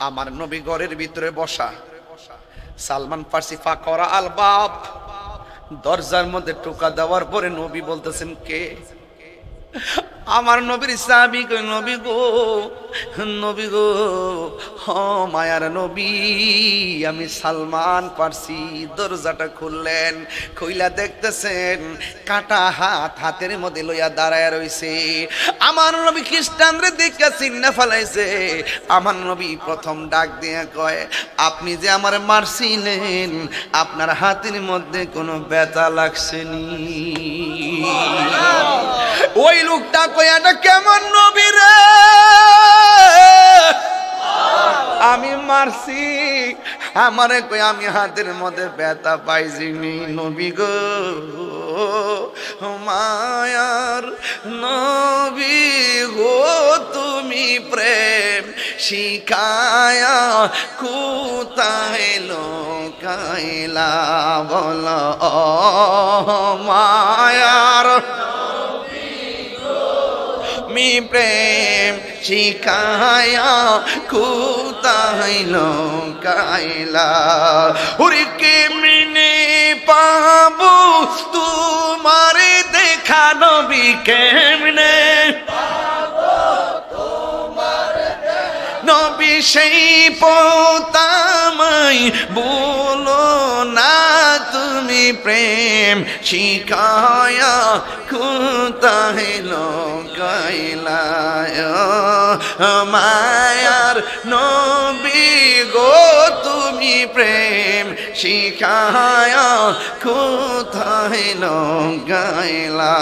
আমার নবী ঘরের ভিতরে বসা, সালমান ফার্সি ফাকরা আল বাব, দরজার মধ্যে টোকা দেওয়ার পরে নবী বলতেছেন কে? আমার নবীর সাহাবী কই, নবী গো, নবী গো, হ মায়ার নবী, আমি সালমান ফার্সি। দরজাটা খুললেন, খুইলা দেখতেছেন কাটা হাত হাতের মধ্যে লইয়া দাঁড়ায় রইছে। আমার নবী খ্রিস্টানরে দেখা চিন্না ফেলাইছে। আমার নবী প্রথম ডাক দিয়ে কয়, আপনি যে আমার মারছিলেন, আপনার হাতের মধ্যে কোনো ব্যথা লাগছেনি? ওই লোকটা কয়, এটা কেমন নবী রে? আমি মারছি, আমারে কই আমি হাতের মধ্যে ব্যথা পাইছিনি। নবী গো, মায়ার নবী গো, তুমি প্রেম শিখায়া কোথায় লোকাইলা বলো মায়ার মি প্রেম শিখায়া কোথায় লোকাইলা। ওরে কেমনে পাবো তোমারে দেখা নবী, কেমনে নবী সেই পোতামাই বলো না তুমি প্রেম শিখায়া কোথায় লোকাইলা। মায়ার নবী গো, তুমি প্রেম শিখায়া কোথায় লোকাইলা।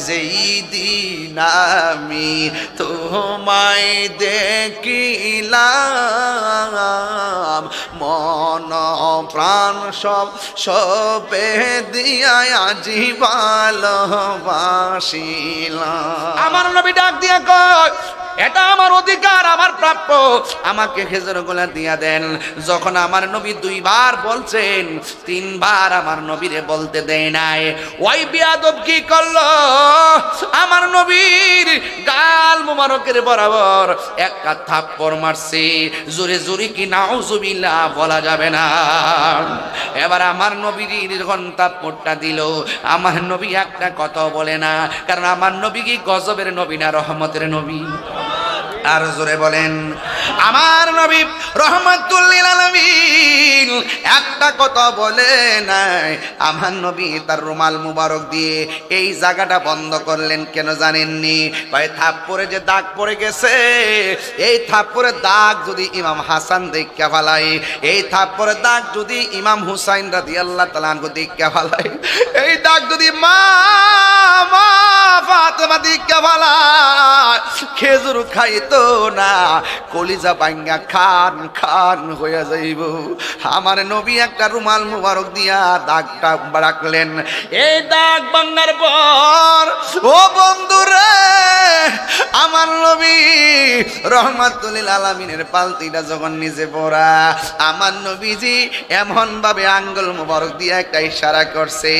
যেই দিন আমি তোমায় দেখিলাম, মন প্রাণ সব সপে দিয়া আজি ভালোবাসিলাম। আমার নবী ডাক দিয়া কয়, এটা আমার অধিকার, আমার প্রাপ্য, আমাকে খেজুর গোলা দিয়া দেন। যখন আমার নবী দুইবার বলছেন, তিনবার আমার নবীরে বলতে দেয় নাই। ওই বিয়াদব কি করলো? আমার নবীর গাল মুবারকের বরাবর একটা থাপ্পড় মারছে। জোরে জোরে কি নাউজুবিল্লাহ বলা যাবে না। এবার আমার নবীর যখন থাপ্পড়টা দিল, আমার নবী একটা কথা বলে না, কারণ আমার নবী কি গজবের নবী না রহমতের নবী? আর জোরে বলেন, আমার নবী রহমাতুল লিল আলামিন একটা কথা বলে নাই। আমার নবী তার রুমাল মুবারক দিয়ে এই জায়গাটা বন্ধ করলেন কেন জানেননি? ভাই থাপ্পড়ে যে দাগ পড়ে গেছে, এই থাপ্পড়ের দাগ যদি ইমাম হাসান দেখা ফেলায়, এই থাপ্পড়ের দাগ যদি ইমাম হুসাইন রাদিয়াল্লাহু তাআলা আনহু দেখা ফেলায়, এই দাগ যদি মা ফাতেমা দেখা ফেলায়, খেজুর খাইতো না, কলিজা ভাঙ্গা খান খান হয়ে যাইব। আমার নবী একটা রুমাল মুবারক দিয়া দাগটা রাখলেন। এই দাগ ভাঙ্গার পর ও বন্ধুরে, আমার নবী রহমাতুল লিল আলামিনের পালতিটা যখন নিজে পড়া, আমার নবীজি এমন ভাবে আঙ্গুল মুবারক দিয়া একটা ইশারা করছে।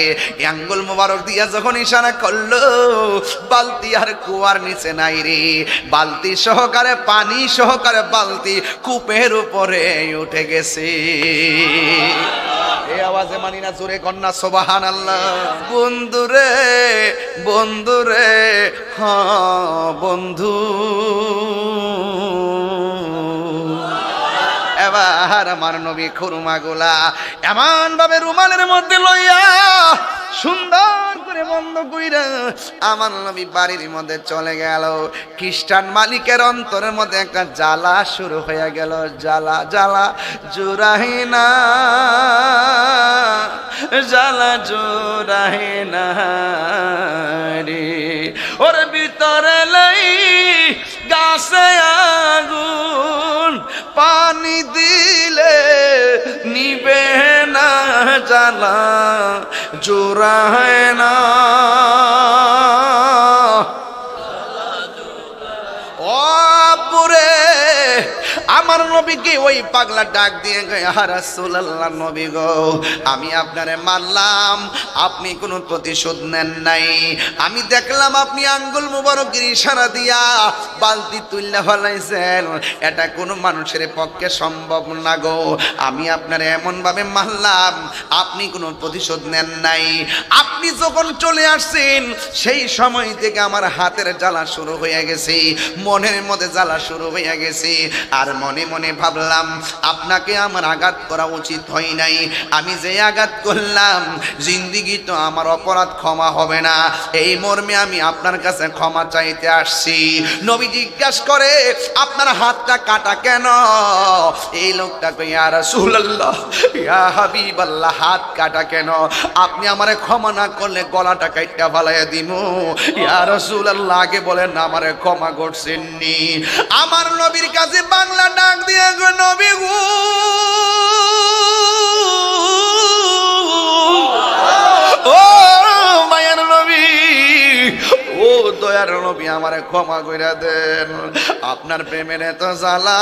আঙ্গুল মুবারক দিয়া যখন ইশারা করলো, বালতি আর কুয়ার নিচে নাই রে, বালতি সহকারে পানি সহকারে বালতি কূপের উপরে উঠে গেছে। এই আওয়াজে মানি না, জোরে কন্যা সুবহানাল্লাহ। বন্ধুরে বন্ধুরে, হ্যাঁ বন্ধু, এবার আমার নবী খুরমাগুলা এমন ভাবে রুমালের মধ্যে লইয়া সুন্দর করে বন্ধ কইরা আমার নবী বাড়ির মধ্যে চলে গেল। খ্রিস্টান মালিকের অন্তরের মধ্যে একটা জ্বালা শুরু হয়ে গেল। জ্বালা জ্বালা জোড়াহে না, জ্বালা জোড়াহে না রে, ওর ভিতরে লাই গাছে আগুন, পানি দিলে নিবে না, জ্বালা জোড়ায় না। ও পুরে আমার নবীকে ওই পাগলা ডাক দিয়ে গো ইয়া রাসূলুল্লাহ নবী গো আমি আপনারে মারলাম আপনি কোনো প্রতিশোধ নেন নাই আমি দেখলাম আপনি আঙ্গুল মুবারকের ইশারা দিয়া বালতি তুইলা ফেলাইছেন এটা কোনো মানুষের পক্ষে সম্ভব না গো আমি আপনারে এমন ভাবে মারলাম আপনি কোনো প্রতিশোধ নেন নাই আপনি যখন চলে আসছেন সেই সময় থেকে আমার হাতের জ্বালা শুরু হয়ে গেছে মনের মধ্যে জ্বালা শুরু হয়ে গেছে আর মনে মনে ভাবলাম আপনাকে আমার আঘাত করা উচিত হয় নাই আমি যে আঘাত করলাম জিন্দেগি তো আমার অপরাধ ক্ষমা হবে না এই মর্মে আমি আপনার কাছে ক্ষমা চাইতে আসছি নবী জিজ্ঞাসা করে আপনার হাতটা কাটা কেন এই লোকটা কই ইয়া রাসূলুল্লাহ ইয়া হাবিবাল্লাহ হাত কাটা কেন আপনি আমারে ক্ষমা না করলে গলাটা কাইটা ফালাইয়া দিমু ইয়া রাসূলুল্লাহ আগে বলেন না আমারে ক্ষমা করছেননি আমার নবীর কাছে বাংলা ডাক দিয়ে গো নবী গো ও মায়ের নবী ও দয়ার নবী আমারে ক্ষমা কইরা দেন আপনার প্রেমের এত জ্বালা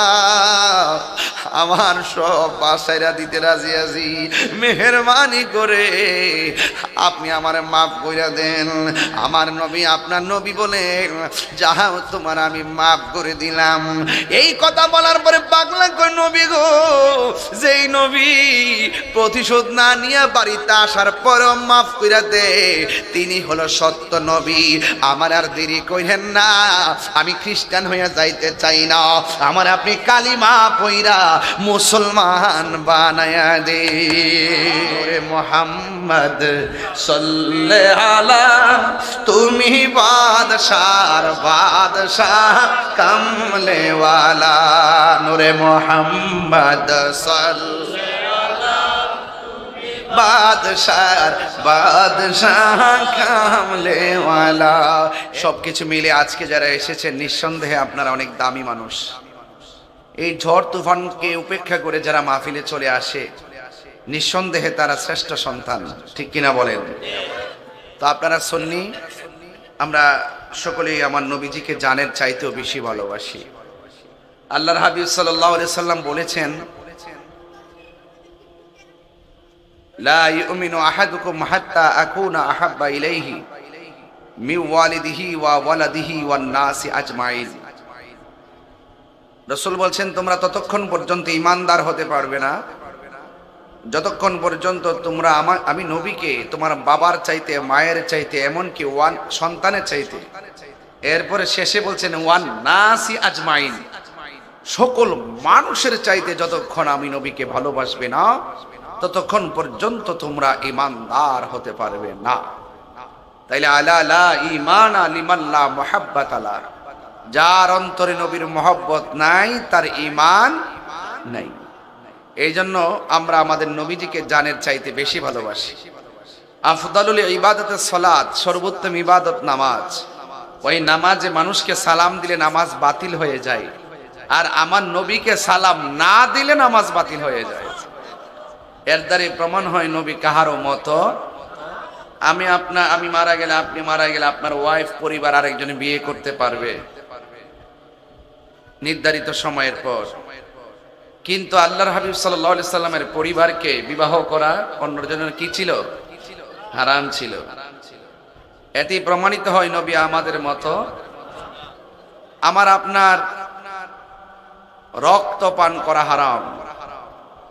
আমার সব বাসাইরা দিতে রাজি আছি মেহেরবানি করে আপনি আমারে মাফ কইরা দেন আমার নবী আপনার নবী বলে যাও তোমার আমি মাফ করে দিলাম এই কথা বলার পরে পাগলা কই নবী গো যেই নবী প্রতিশোধ না নিয়ে বাড়িতে আসার পরও মাফ কইরা দে তিনি হলো সত্য নবী আমার আর দেরি কইরেন না আমি খ্রিস্টান হইয়া যাইতে চাই না আমার আপনি কালিমা পইরা মুসলমান বানায়া দে মুহাম্মদ সাল্লাল্লাহু আলা তুমি বাদশার বাদশাহ কামলে ওয়ালা নূরে মুহাম্মদ বাদশার বাদশাহ কামলেওয়ালা সবকিছু মিলে আজকে যারা এসেছেন নিঃসন্দেহে আপনারা অনেক দামি মানুষ এই ঝড় তুফানকে উপেক্ষা করে যারা মাহফিলে চলে আসে নিঃসন্দেহে তারা শ্রেষ্ঠ সন্তান ঠিক কিনা বলেন তো আপনারা সুন্নি আমরা সকলেই আমার নবীজিকে জানের চাইতেও বেশি ভালোবাসি আল্লাহর হাবিব সাল্লাল্লাহু আলাইহি সাল্লাম বলেছেন লা ইউমিনু আহাদুকুম হাত্তা আকুনা আহাব্বা ইলাইহি মিন ওয়ালিদিহি ওয়া ওয়ালাদিহি ওয়ান নাসি আজমাইন রাসূল বলেন তোমরা ততক্ষণ পর্যন্ত ঈমানদার হতে পারবে না যতক্ষণ পর্যন্ত তোমরা আমি নবীকে তোমার বাবার চাইতে মায়ের চাইতে এমন কি ওয়ান সন্তানের চাইতে এরপরে শেষে বলছেন ওয়ান নাসি আজমাইন সকল মানুষের চাইতে যতক্ষণ আমি নবীকে ভালোবাসবে না ততক্ষণ পর্যন্ত তোমরা ঈমানদার হতে পারবে না তাইলে আলা লা ঈমানা লিমান লা মুহাব্বাতা লা যার অন্তরে নবীর মহব্বত নাই তার ঈমান নাই এইজন্য আমরা আমাদের নবীজিকে জানের চাইতে বেশি ভালোবাসি আফদালুল ইবাদাতুস সালাত সর্বোত্তম ইবাদত নামাজ ওই নামাজে মানুষকে সালাম দিলে নামাজ বাতিল হয়ে যায় আর আমার নবীকে সালাম না দিলে নামাজ বাতিল হয়ে যায় এর দ্বারা প্রমাণ হয় নবী কাহারও মতো আমি মারা গেলে আপনি মারা গেলে আপনার ওয়াইফ পরিবার আরেকজনে বিয়ে করতে পারবে নির্ধারিত সময়ের পর কিন্তু আল্লাহর হাবিব সাল্লাল্লাহু আলাইহি সাল্লামের পরিবারকে বিবাহ করা অন্যজনের কি ছিল হারাম ছিল এতে প্রমাণিত হয় নবী আমাদের মতো আমার আপনার রক্ত পান করা হারাম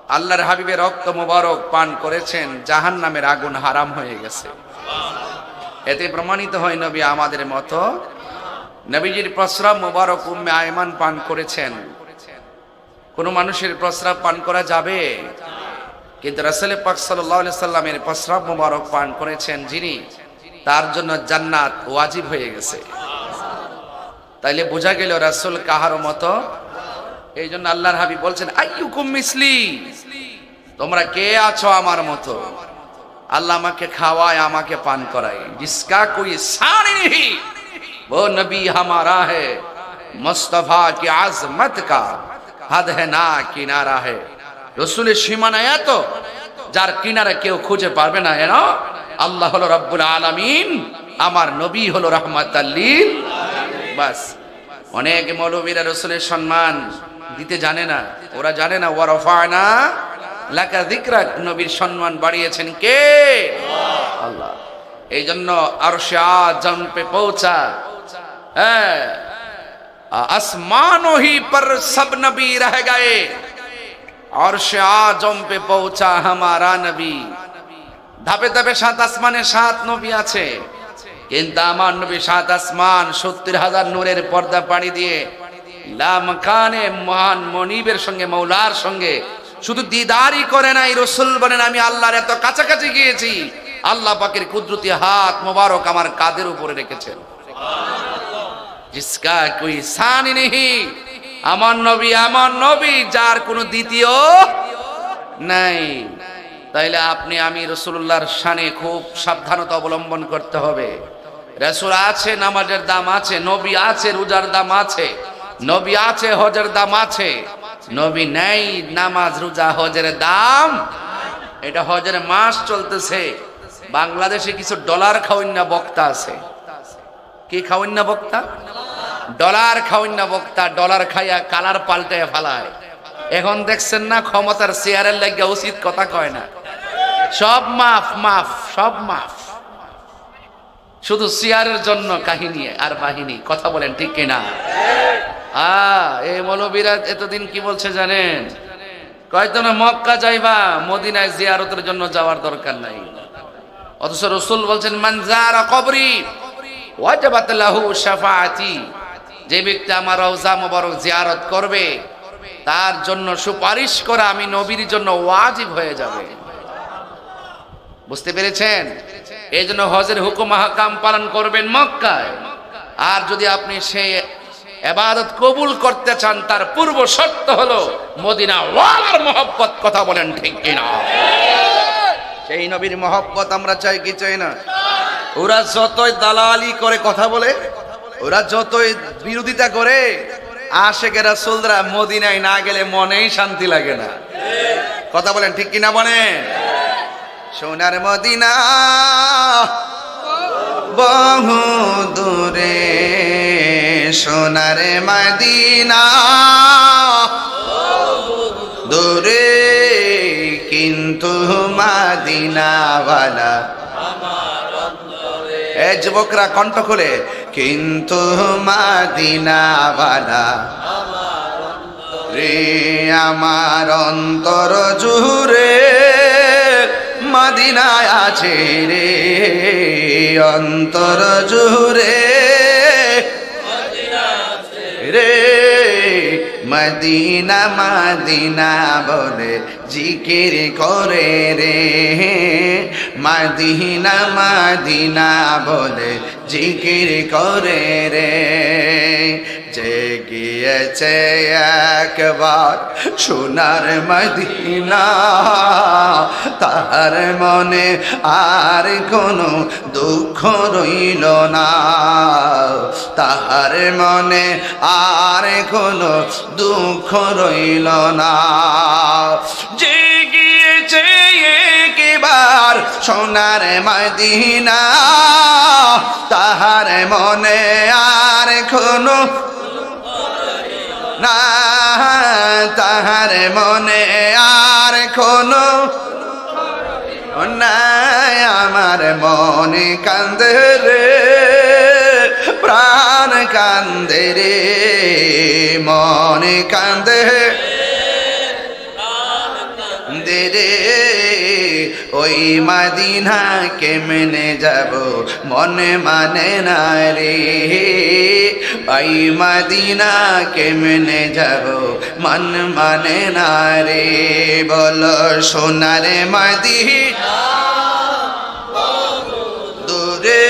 আল্লাহর হাবিবের রক্ত মোবারক পান করেছেন জাহান্নামের আগুন হারাম হয়ে গেছে এতে প্রমাণিত হয় নবী আমাদের মতো নবীজির প্রস্রাব মোবারক উম্মে আয়মান পান করেছেন কোন মানুষের প্রস্রাব পান করা যাবে কিন্তু রাসূল পাক সাল্লাল্লাহু আলাইহি সাল্লামের প্রস্রাব মোবারক পান করেছেন যিনি তার জন্য জান্নাত ওয়াজিব হয়ে গেছে তাইলে বোঝা গেল রাসূল কাহার মতো এইজন্য আল্লাহর হাবিব বলছেন আইয়ুকুম মিসলি তোমরা কে আছো আমার মতো আল্লাহ আমাকে খাওয়ায় আমাকে পান করায় जिसका कोई सार नहीं वो नबी हमारा है मुस्तफा की आजमत का हद है ना किनारा है রাসূলের সীমানা এত যার কিনারা কেউ খুঁজে পারবে না এর আল্লাহ হলো রব্বুল আলামিন আমার নবী হলো রাহমাতাল লিল বাস অনেক মৌলবীরা রাসূলের সম্মান দিতে জানে না, ওরা জানে না ওয়া রাফা'না লাকা যিকরাক, নবীর সম্মান বাড়িয়েছেন কে? আল্লাহ। এই জন্য আরশে আযম পে পৌঁছা, হ্যাঁ, আসমানো হি পর সব নবী রহ গয়ে, আরশে আযম পে পৌঁছা হামারা নবী। ধাপে ধাপে 7 আসমানে 7 নবী আছে, কিন্তু আমার নবী 7 আসমান 70,000 নূরের পর্দা পাড়ি দিয়ে লামকানে মহান মনিবের সঙ্গে, মৌলার সঙ্গে শুধু দিদারই করে নাই, রাসূল বলেন আমি আল্লাহর এত কাছাকাছি গিয়েছি, আল্লাহ পাকের কুদরতি হাত মোবারক আমার কাঁধের উপরে রেখেছেন। জিসকা কোই শান নেহি, আমার নবী যার কোনো দ্বিতীয় নাই। তাইলে আপনি আমি রাসূলুল্লাহর শানে খুব সাবধানতা অবলম্বন করতে হবে। রাসূল আছে, নামাজের দাম আছে, নবী আছে, রোজার দাম আছে, নবী আছে, হজের দাম আছে। নবী নাই, নামাজ রোজা হজের দাম। এটা হজের মাস চলতেছে, বাংলাদেশে কিছু ডলার খাওয়াইনা বক্তা আছে। কি খাওয়াইনা বক্তা? ডলার খাওয়াইনা বক্তা, ডলার খাইয়া কালার পাল্টায় ফালায়। এখন দেখছেন না, ক্ষমতার চেয়ারের লাগিয়া উচিত কথা কয় না, সব মাফ মাফ, সব মাফ, শুধু চেয়ারের জন্য কাহিনী আর বাহিনী। কথা বলেন ঠিক কিনা? এই মৌলবীরা এতদিন কি বলছে জানেন? কয়তো না মক্কা যাইবা, মদিনায় জিয়ারতের জন্য যাওয়ার দরকার নাই। অথচ রাসূল বলছেন মান যারা কবরি ওয়াজাবাত লাহু শাফাআতি, যে ব্যক্তি আমার রওজা মোবারক জিয়ারত করবে তার জন্য সুপারিশ করা আমি নবীর জন্য ওয়াজিব হয়ে যাবে। বুঝতে পেরেছেন? এই জন্য হজের হুকুম আহকাম পালন করবেন মক্কায়। আর যদি আপনি সেই ইবাদত কবুল করতে চান, তার পূর্ব শর্ত হলো মদিনা ওয়ালার মহব্বত। কথা বলেন ঠিক কিনা? সেই নবীর মহব্বত আমরা চাই কি চাই না? ওরা যতই দালালি করে কথা বলে, ওরা যতই বিরোধিতা করে, আশেকে রাসূলরা মদিনায় না গেলে মনেই শান্তি লাগে না। কথা বলেন ঠিক কিনা? বলেন। সোনার মদিনা বহু দূরে, সোনার মদিনা দূরে, কিন্তু মদিনাওয়ালা এ যুবকরা কণ্ঠ খুলে, কিন্তু মদিনাওয়ালা রে আমার অন্তর জুড়ে মদিনায় আছে রে, অন্তর জুড়ে রে, মদিনা মদিনা বলে জিকির করে রে, মদিনা মদিনা বলে জিকির করে রে। যে গিয়েছে একবার সোনার মদিনা, তার মনে আর কোনো দুঃখ রইল না, তাহার মনে আর কোনো দুঃখ রইল না। যে গিয়েছে একবার সোনার মদিনা, তাহার মনে আর কোনো না, তাহার মনে আর কোনো নাই। আমার মনে কান্দে রে, প্রাণ কান্দে রে, মনে কান্দে রে, ওই মদিনা কেমনে যাব মনে মানে না রে, ওই মদিনা কেমনে যাব মন মানে না রে। বলো সোনার মদিনা দূরে,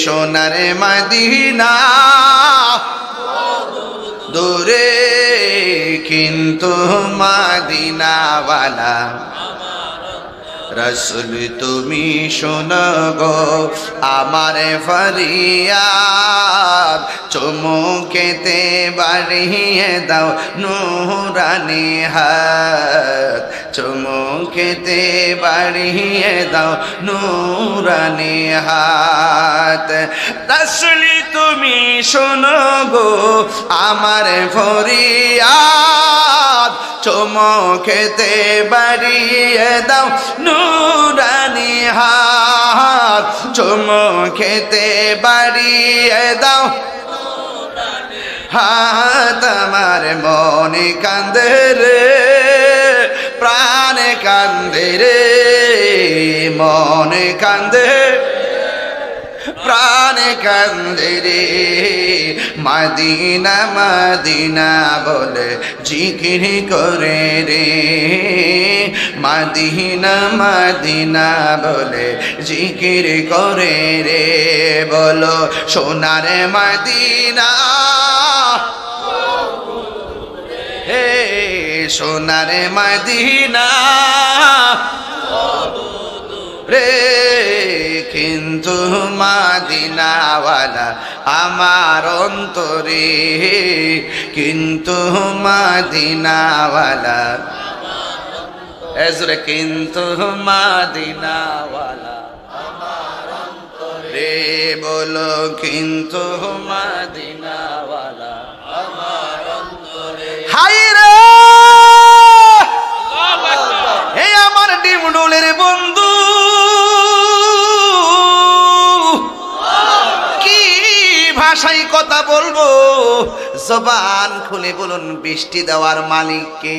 সোনার মদিনা দূরে, কিন্তু মদিনাওয়ালা রসুল তুমি শোনো গো আমার ফরিয়াদ, চুমুকেতে বাড়িয়ে দাও নূরানি হাত, চুমুকেতে বাড়িয়ে দাও নূরানি হাত। রসুল তুমি শোনো গো আমার ফরিয়াদ, চুমুকেতে বাড়িয়ে দাও নূরানি হাত, চুমুকেতে বাড়িয়ে দাও হাত। আমার মনে কান্দে রে, প্রাণে কান্দে রে, মনে কান্দে প্রাণে কান্দে রে, মদিনা মদিনা বলে জিকির করে রে, মদিনা মদিনা বলে জিকির করে রে। বলো সোনার মদিনা, হে সোনার মদিনা রে, কিন্তু মদিনাওয়ালা আমার অন্তরে, কিন্তু মদিনাওয়ালা এজরে, কিন্তু মদিনাওয়ালা আমার অন্তরে। বলো কিন্তু মদিনাওয়ালা আমার অন্তরে। হাই রে হে আমার ডিমডোলের বন্ধু, ভাষাই কথা বলবো, জবান খুলে বলুন বৃষ্টি দেওয়ার মালিক কে?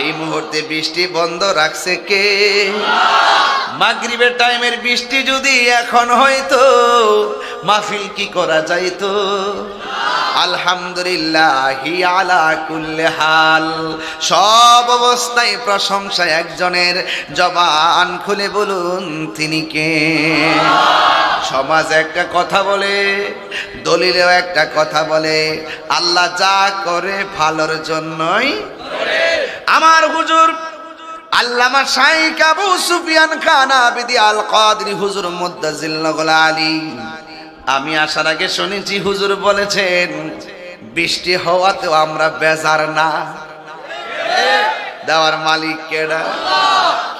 এই মুহূর্তে বৃষ্টি বন্ধ রাখছে কে? মাগরিবের টাইমের বৃষ্টি যদি এখন হয়তো মাহফিল কি করা যাইতো? আলহামদুলিল্লাহি আলা কুল্লি হাল, সব অবস্থায় প্রশংসা একজনের, জবান খুলে বলুন তিনি কে? সমাজ একটা কথা বলে, দলিলেও একটা কথা বলে, আল্লাহ যা করে ভালোর জন্যই। আমার হুজুর আল্লামা শাইখ আবু সুফিয়ান খান আবিদি আল কাদরি হুজুর মুদ্দাজিল্লাহুল আলী, আমি আসার আগে শুনেছি হুজুর বলেছেন বৃষ্টি হওয়াতেও আমরা বেজার না, দেওয়ার মালিক কেডা?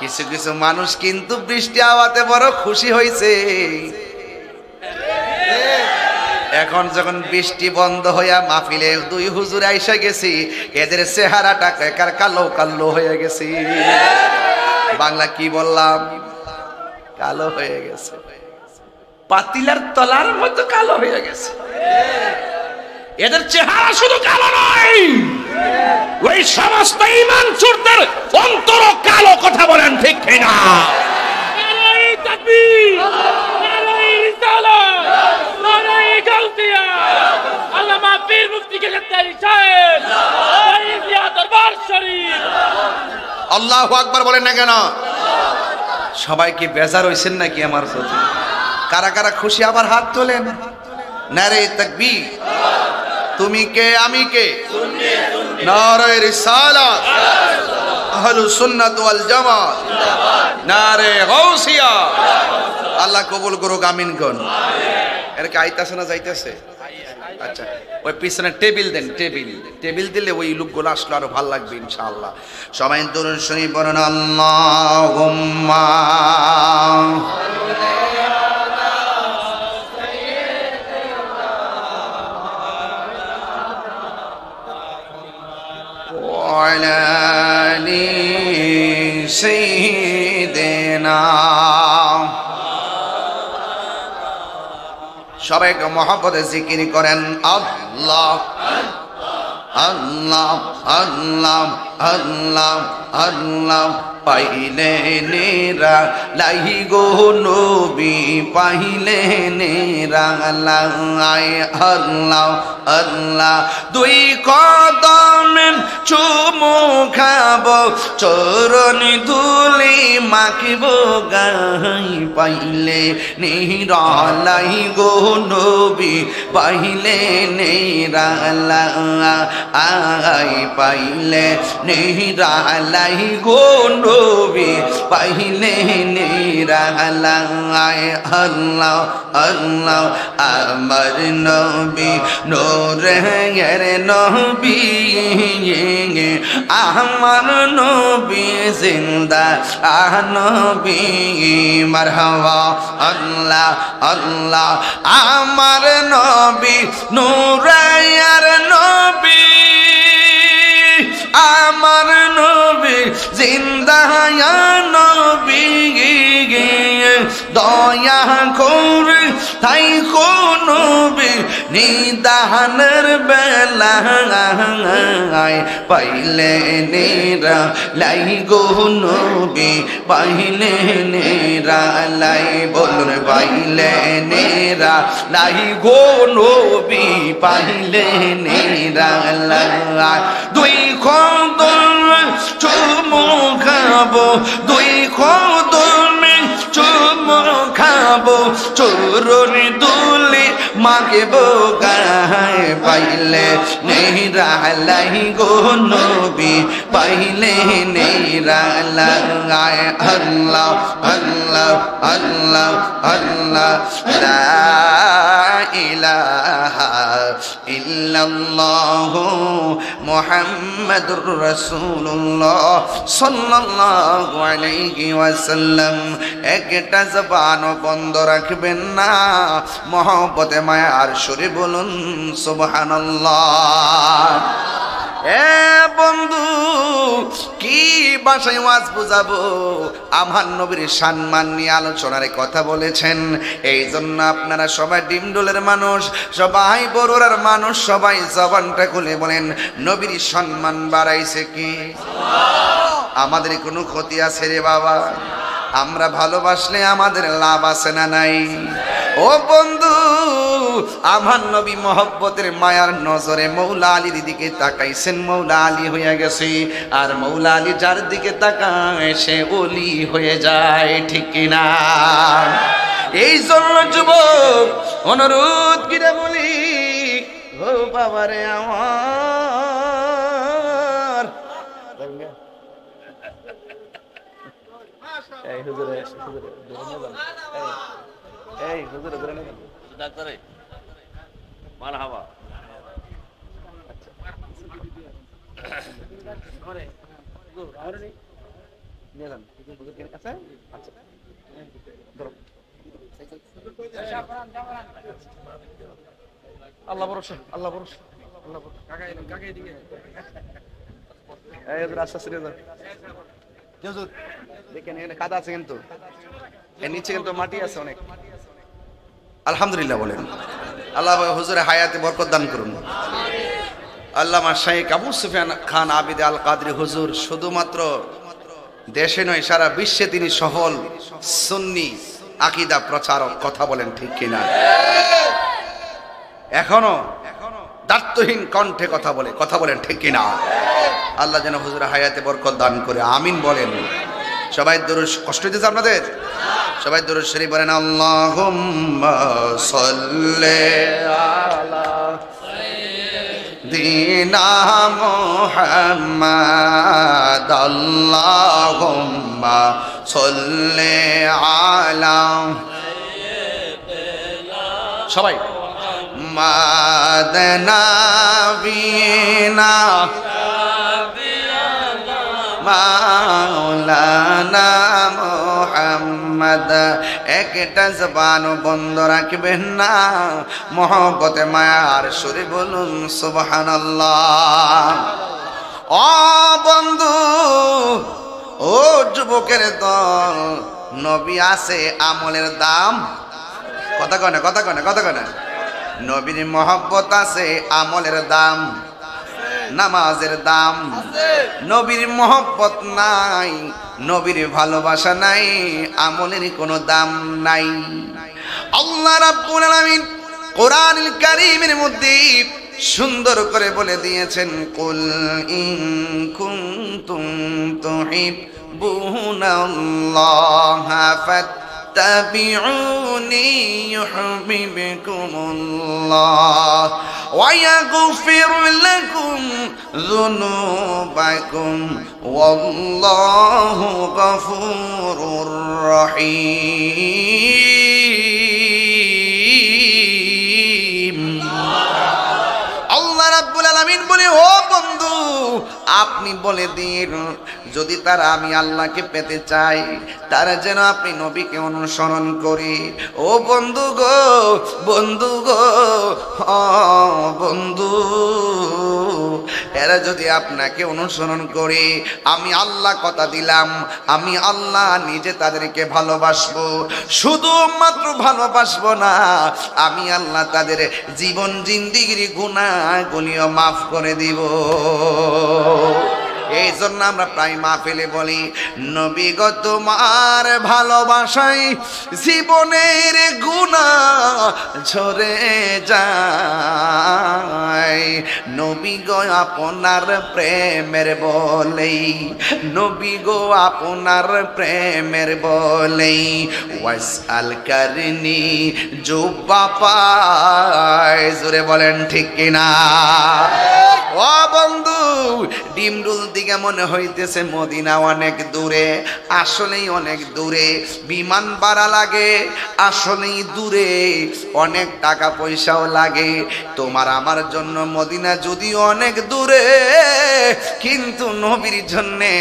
কিছু কিছু মানুষ কিন্তু বৃষ্টি হওয়াতে বড় খুশি হয়েছে। এখন যখন বৃষ্টি বন্ধ হইয়া মাহফিলে দুই হুজুর আইসা গেছি, এদের চেহারাটা একার কালো কালো হয়ে গেছে। বাংলা কি বললাম? কালো হয়ে গেছে, পাতিলার তলার মতো কালো হয়ে গেছে। এদের চেহারা শুধু কালো নয়, ওই সমস্ত ঈমান চোরদের অন্তর কালো। কথা বলেন ঠিক কিনা? নারায়ে তাকবীর, নারায়ে রিসালাত, নারায়ে গাউসিয়া। আল্লামা পীর মুফতি কেশবতারি সাহেব, বাইজিয়া দরবার শরীফ। আল্লাহু আকবার বলেন না কেন? সবাই কি বেজার হইছেন নাকি আমার প্রতি? কারা কারা খুশি আবার হাত তোলেন। নারায়ে তাকবীর। তুমি কে আমি কে? নারায়ে রিসালাত, আহলুস সুন্নাত ওয়াল জামাত, নারে গাউসিয়া। আল্লাহ কবুল করুক, আমিন কোন। এর কি আইতাছে না যাইতেছে? আচ্ছা, ওই পিছনে টেবিল দেন, টেবিল দিলে ওই লোকগুলো আসলে আরো ভালো লাগবে ইনশাআল্লাহ। সবাই দরুদ শরীফ পড়ুন। আল্লাহুম্মা وعلى آل سيدنا। সবাইকে মহব্বতে জিকির করেন আল্লাহ আল্লাহ আল্লাহ আল্লাহ আল্লাহ। পাইলে নেরা লাহি গো নবী, পাইলে নেরা লাই আল্লাহ আল্লাহ। দুই কদমে চুমু খাবো চরণ ধুলি মাখিব গাই পাইলে নিরালাই গো নবী পাইলে নিরালাই পাইলে নিরালাই গো নবী পাইলে নিরালাই আল্লাহ আল্লাহ আমার নবী নূরের নবী আমার নবী জিন্দা নবী মারহাবা আল্লাহ আল্লাহ আমার নবী নূরের নবী আমার নবী জিন্দা নবী দয়া করে তাই কোন নিদানের বেলায় পাইলে নেরা লাই গো নবী পাইলে নেরা লাই বলুন পাইলে নেরা লাই গো নবী পাইলে নেরা লাই দুই খন্দন চুমু খাবো দুই খন্দন চুমু খাবো চোরন দুলি মাগব গায় পাইলে নেরা লাই গো নবী পাইলে নেরা লাই আল্লাহ আল্লাহ আল্লাহ আল্লাহ লা ইলাহা ইল্লাল্লাহ মুহাম্মাদুর রাসূলুল্লাহ সাল্লাল্লাহু আলাইহি ওয়াসাল্লাম একটা জবান বন্ধ রাখবেন না মহব্বতে মায়ার সুরে বলুন সুবহানাল্লাহ এ বন্ধু কি ভাষায় ওয়াজ বুঝাবো আমার নবীর সম্মান নিয়ে আলোচনার কথা বলেছেন এই জন্য আপনারা সবাই ডিমডোলের মানুষ সবাই বড়রার মানুষ সবাই জবানটা খুলে বলেন নবীর সম্মান বাড়াইছে কি আমাদের কোনো ক্ষতি আছে রে বাবা আমরা ভালোবাসলে আমাদের লাভ আছে না নাই ও বন্ধু আমার নবী মহব্বতের মায়ার নজরে মৌলা আলীর দিকে তাকাইছেন মৌলা আলী হয়ে গেছে আর মৌলা আলী যার দিকে তাকায় সে ওলি হয়ে যায় ঠিক কিনা এই জন্য যুবক অনুরোধ করে বলি ও বাবারে আমার এই হুজুরে এই হুজুরে ধরে নেন ডাক্তারে মারহাবা আচ্ছা করে গো আর নেই নিলাম হুজুর কে আছে আচ্ছা ধরো আল্লাহ ভরসা আল্লাহ ভরসা আল্লাহ কাকা এদিকে এই হুজুর আস্তে যান হুজুর দেখেন এখানে কাদা আছে কিন্তু এর নিচে কিন্তু মাটি আছে অনেক আলহামদুলিল্লাহ বলেন আল্লাহ হুজুরে হায়াতে বরকত দান করুন আল্লামা শাইখ আবু সুফিয়ান খান আবিদ আল কাদরি হুজুর শুধুমাত্র দেশে নয় সারা বিশ্বে তিনি সফল সুন্নি আকীদা প্রচারক কথা বলেন ঠিক কিনা এখনো দার্থহীন কণ্ঠে কথা বলেন ঠিক কিনা আল্লাহ যেন হুজুরে হায়াতে বরকত দান করে আমিন বলেন সবাই দরুদ কষ্ট দিতে আপনাদের সবাই দরুদ শরীফ বলেন আল্লাহুম্মা সাল্লি আলা সাইয়্যিদিনা মুহাম্মাদ আল্লাহুম্মা সাল্লি আলা সাইয়্যিদিনা সবাই মাদনাবিনা মাওলানা মুহাম্মদ একটা জবান বন্ধ রাখবেন না মহব্বতে মায়ার সুরে বলুন সুবহানাল্লাহ ও বন্ধু ও যুবকের দল নবী আছে আমলের দাম কথা কয় না নবীর মহব্বত আছে আমলের দাম নামাজের দাম নবীর মহব্বত নাই নবীর ভালোবাসা নাই আমলের কোনো দাম নাই আল্লাহ রাব্বুল আলামিন কোরআনুল কারীমের মধ্যে সুন্দর করে বলে দিয়েছেন, কুল ইন কুনতুম তুহিব্বুনাল্লাহা ফাত্তাবিউনি ইউহিব্বুকুমুল্লাহ ওয়া ইয়াগফির লাকুম যুনুবাকুম ওয়াল্লাহু গফুরুর রহিম। আল্লাহ রাব্বুল আলামিন বলে, ও বন্ধু আপনি বলে দিন, যদি তারা আমি আল্লাহকে পেতে চাই তারা যেন আপনি নবীকে অনুসরণ করে। ও বন্ধু গো, বন্ধু গো, বন্ধু, এরা যদি আপনাকে অনুসরণ করে, আমি আল্লাহ কথা দিলাম, আমি আল্লাহ নিজে তাদেরকে ভালোবাসবো। শুধুমাত্র ভালোবাসবো না, আমি আল্লাহ তাদের জীবন জিন্দিগির গুনাহগুলিও মাফ করে দিব। এই জন্য আমরা প্রায় মাহফিলে বলি, নবী গো তোমার ভালোবাসায় জীবনের গুনাহ ঝরে যায়, নবী গো আপনার প্রেমের বলেই, নবী গো আপনার প্রেমের বলেই ওয়াসআল করনি জুব্বা পায়। জোরে বলেন ঠিক কিনা? ও বন্ধু, ডিমডুল দিকে মনে হইতেছে মদিনা অনেক দূরে, আসলেই অনেক দূরে। বিমান ভাড়া লাগে, আসলেই দূরে, অনেক টাকা পয়সাও লাগে। তোমার আমার জন্য মদিনা যদিও অনেক দূরে, কিন্তু নবীর জন্যে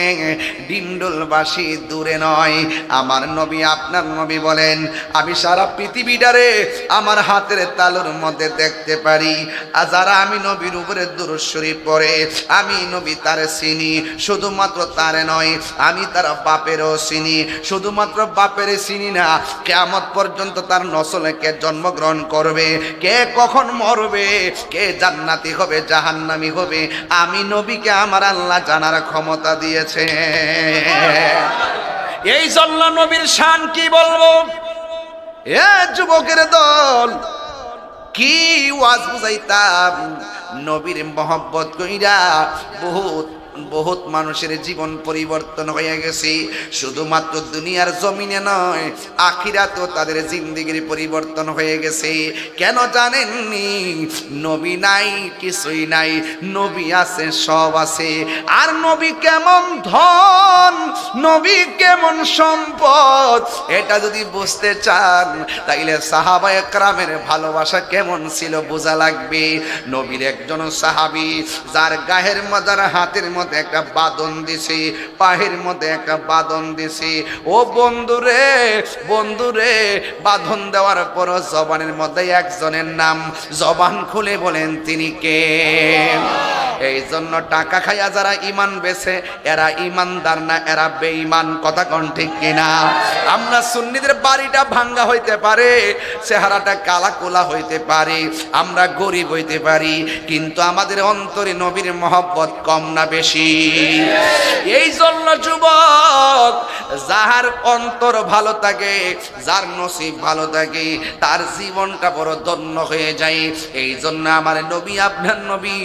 ডিমডুলবাসী দূরে নয়। আমার নবী, আপনার নবী বলেন, আমি সারা পৃথিবীটারে আমার হাতের তালুর মধ্যে দেখতে পারি। আর যারা আমি নবীর উপরে দুরূদ শরীফ পড়ে, আমি নবী তারে চিনি। শুধুমাত্র তারে নয়, আমি তার বাপেরও চিনি। শুধুমাত্র বাপের চিনি না, কিয়ামত পর্যন্ত তার নসলে কে জন্মগ্রহণ করবে, কে কখন মরবে, কে জান্নাতি হবে জাহান্নামী হবে, আমি নবীকে আমার আল্লাহ জানার ক্ষমতা দিয়েছে। এই জন্য নবীর শান কি বলবো? এ যুবকের দল, কি ওয়াজ বুঝাইতাম, নবীর মহব্বত কইরা বহুত বহুত মানুষের জীবন পরিবর্তন হয়ে গেছে। শুধুমাত্র দুনিয়ার জমিনে নয়, আখিরাতেও তাদের জিন্দেগির পরিবর্তন হয়ে গেছে। কেন জানেননি? নবী নাই, কিছুই নাই, নবী আছে, সব আছে। আর নবী কেমন ধন, নবী কেমন সম্পদ, এটা যদি বুঝতে চান তাইলে সাহাবায়ে কেরামের ভালোবাসা কেমন ছিল বোঝা লাগবে। নবীর একজন সাহাবী, যার গায়ের মধ্যে, হাতের মধ্যে একটা বাঁধন দিছে, পায়ের মধ্যে একটা বাঁধন দিছে। ও বন্ধুরে, বন্ধুরে, বাঁধন দেওয়ার পর জবানের মধ্যে একজনের নাম, জবান খুলে বলেন তিনি কে? এই জন্য টাকা খাইয়া যারা ইমান বেছে, এরা ইমানদার না, এরা বেঈমান। কথা কোন ঠিক কিনা? আমরা সুন্নিদের বাড়িটা ভাঙ্গা হইতে পারে, চেহারাটা কালা কোলা হইতে পারে, আমরা গরিব হইতে পারি, কিন্তু আমাদের অন্তরে নবীর মহব্বত কম না বেশি? এই জন্য যুবক, যার অন্তর ভালো থাকে, যার নসিব ভালো থাকে, তার জীবনটা বড় ধন্য হয়ে যায়। এই জন্য আমার নবী, আপনার নবী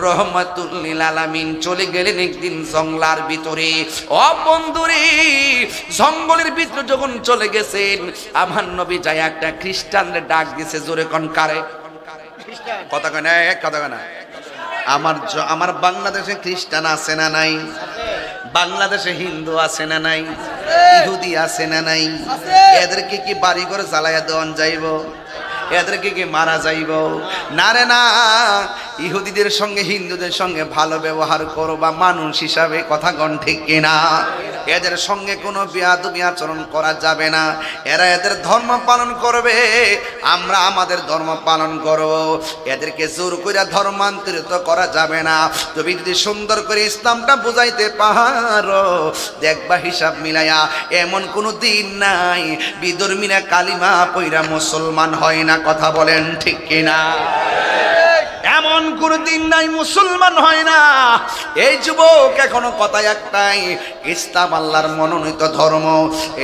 রহমাতুল লিল আলামিন চলে গেলেন একদিন জঙ্গলার ভিতরে। ও বন্ধুরে, জঙ্গলের ভিতরে যখন চলে গেছেন, আমার নবী যায় একটা খ্রিস্টানদের ডাক দিয়েছে। জোরে কোন কারে? কথা কয় না, কথা কয় না। আমার বাংলাদেশে খ্রিস্টান আছে না নাই? বাংলাদেশে হিন্দু আছে না নাই? ইহুদি আছে না নাই? এদেরকে কি বাড়ি ঘর জ্বালাইয়া দেওয়ান যাইব? এদেরকে কি মারা যাইব? না রে না। ইহুদিদের সঙ্গে হিন্দুদের সঙ্গে ভালো ব্যবহার করবা মানুষ হিসাবে। কথা কোন ঠিক কিনা? এদের সঙ্গে কোনো বেয়াদবি আচরণ করা যাবে না। এরা এদের ধর্ম পালন করবে, আমরা আমাদের ধর্ম পালন করব। এদেরকে জোর করে ধর্মান্তরিত করা যাবে না। তুমি যদি সুন্দর করে ইসলামটা বুঝাইতে পারো, দেখবা হিসাব মিলাইয়া এমন কোনো দিন নাই বিধর্মীরা কালিমা পইরা মুসলমান হয় না। কথা বলেন ঠিক কিনা? এমন কোন দিন নাই মুসলমান হয় না। এই যুবক এখনো কথা একটাই, ইসলাম আল্লাহর মনোনীত ধর্ম।